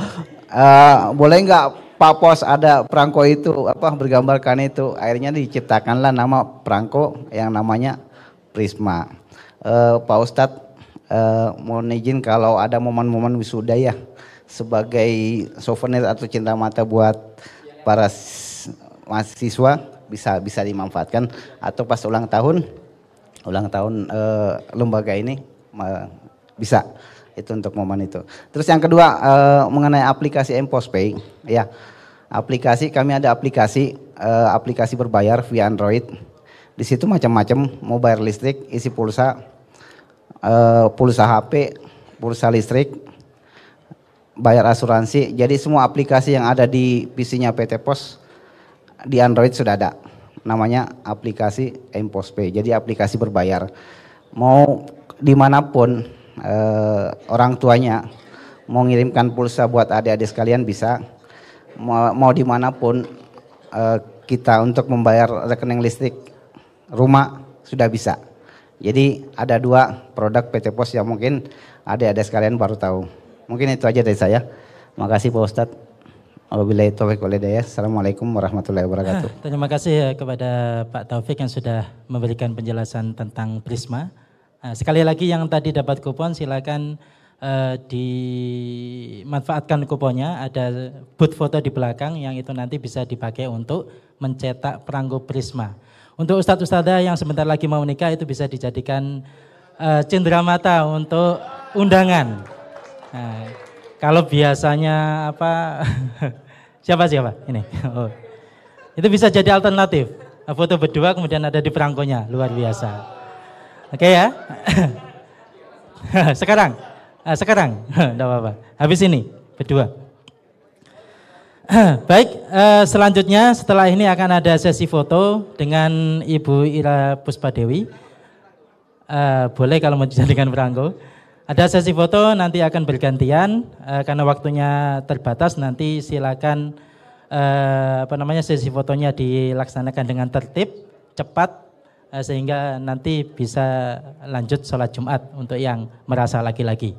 Boleh nggak Pak Pos ada perangko itu bergambarkan itu, akhirnya diciptakanlah nama perangko yang namanya Prisma. Pak Ustadz mohon izin kalau ada momen-momen wisuda ya, sebagai souvenir atau cinta mata buat para mahasiswa bisa dimanfaatkan, atau pas ulang tahun lembaga ini bisa itu untuk momen itu. Terus yang kedua mengenai aplikasi M-Postpay ya, kami ada aplikasi berbayar via Android. Di situ macam-macam, mau bayar listrik, isi pulsa, pulsa HP, pulsa listrik, bayar asuransi. Jadi semua aplikasi yang ada di PC-nya PT Pos di Android sudah ada. namanya aplikasi M-Postpay. Jadi aplikasi berbayar. Mau dimanapun orang tuanya mau ngirimkan pulsa buat adik-adik sekalian bisa. Mau dimanapun kita untuk membayar rekening listrik rumah sudah bisa. Jadi ada 2 produk PT Pos yang mungkin adik-adik sekalian baru tahu. Mungkin itu aja dari saya. Makasih Pak Ustadz. Wabillahi taufiq wal hidayah. Assalamualaikum warahmatullahi wabarakatuh. Terima kasih kepada Pak Taufik yang sudah memberikan penjelasan tentang Prisma. Sekali lagi yang tadi dapat kupon silakan dimanfaatkan kuponnya. Ada booth foto di belakang yang itu nanti bisa dipakai untuk mencetak perangko Prisma. Untuk ustadz-ustadzah yang sebentar lagi mau menikah itu bisa dijadikan cenderamata untuk undangan. Nah, kalau biasanya apa siapa ini, itu bisa jadi alternatif. Foto berdua kemudian ada di perangkonya, luar biasa. Oke ya. Sekarang, enggak apa-apa. Habis ini berdua. Baik, selanjutnya setelah ini akan ada sesi foto dengan Ibu Ira Puspadewi. Boleh kalau mau dijadikan perangko. Ada sesi foto nanti akan bergantian karena waktunya terbatas. Nanti silakan sesi fotonya dilaksanakan dengan tertib, cepat sehingga nanti bisa lanjut sholat Jumat untuk yang merasa laki-laki.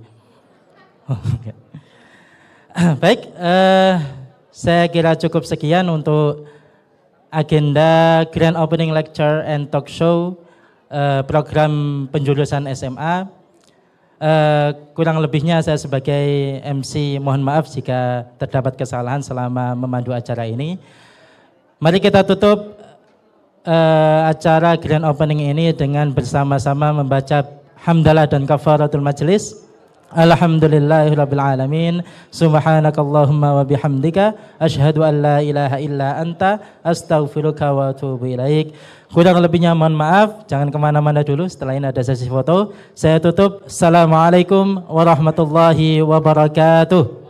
Baik, saya kira cukup sekian untuk agenda Grand Opening Lecture and Talk Show program penjurusan SMA. Kurang lebihnya saya sebagai MC mohon maaf jika terdapat kesalahan selama memandu acara ini. Mari kita tutup acara Grand Opening ini dengan bersama-sama membaca hamdalah dan kafaratul majlis. Alhamdulillahirabbil alamin. Subhanakallahumma wa bihamdika asyhadu an la ilaha illa anta astaghfiruka wa atubu ilaik. Kurang lebihnya mohon maaf, jangan kemana-mana dulu, setelah ini ada sesi foto. Saya tutup. Assalamualaikum warahmatullahi wabarakatuh.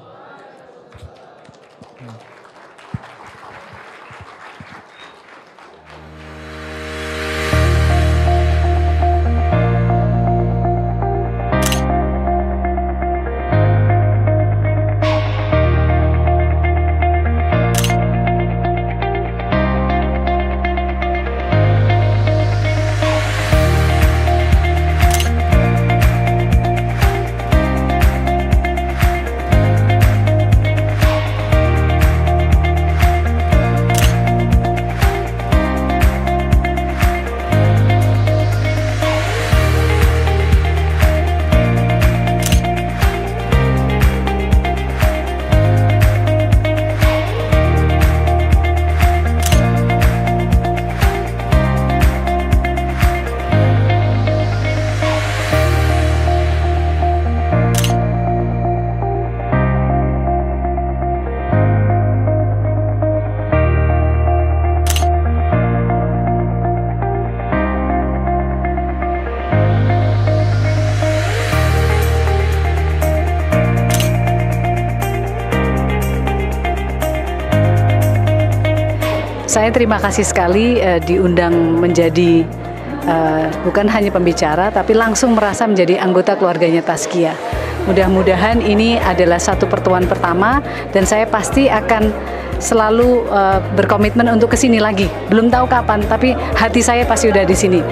Saya terima kasih sekali diundang menjadi bukan hanya pembicara, tapi langsung merasa menjadi anggota keluarganya Tazkiyah. Mudah-mudahan ini adalah satu pertemuan pertama dan saya pasti akan selalu berkomitmen untuk kesini lagi. Belum tahu kapan, tapi hati saya pasti udah di sini.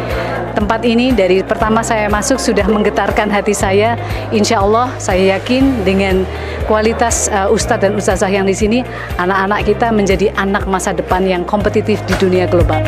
Tempat ini dari pertama saya masuk sudah menggetarkan hati saya. Insya Allah saya yakin dengan kualitas ustadz dan ustazah yang di sini, anak-anak kita menjadi anak masa depan yang kompetitif di dunia global.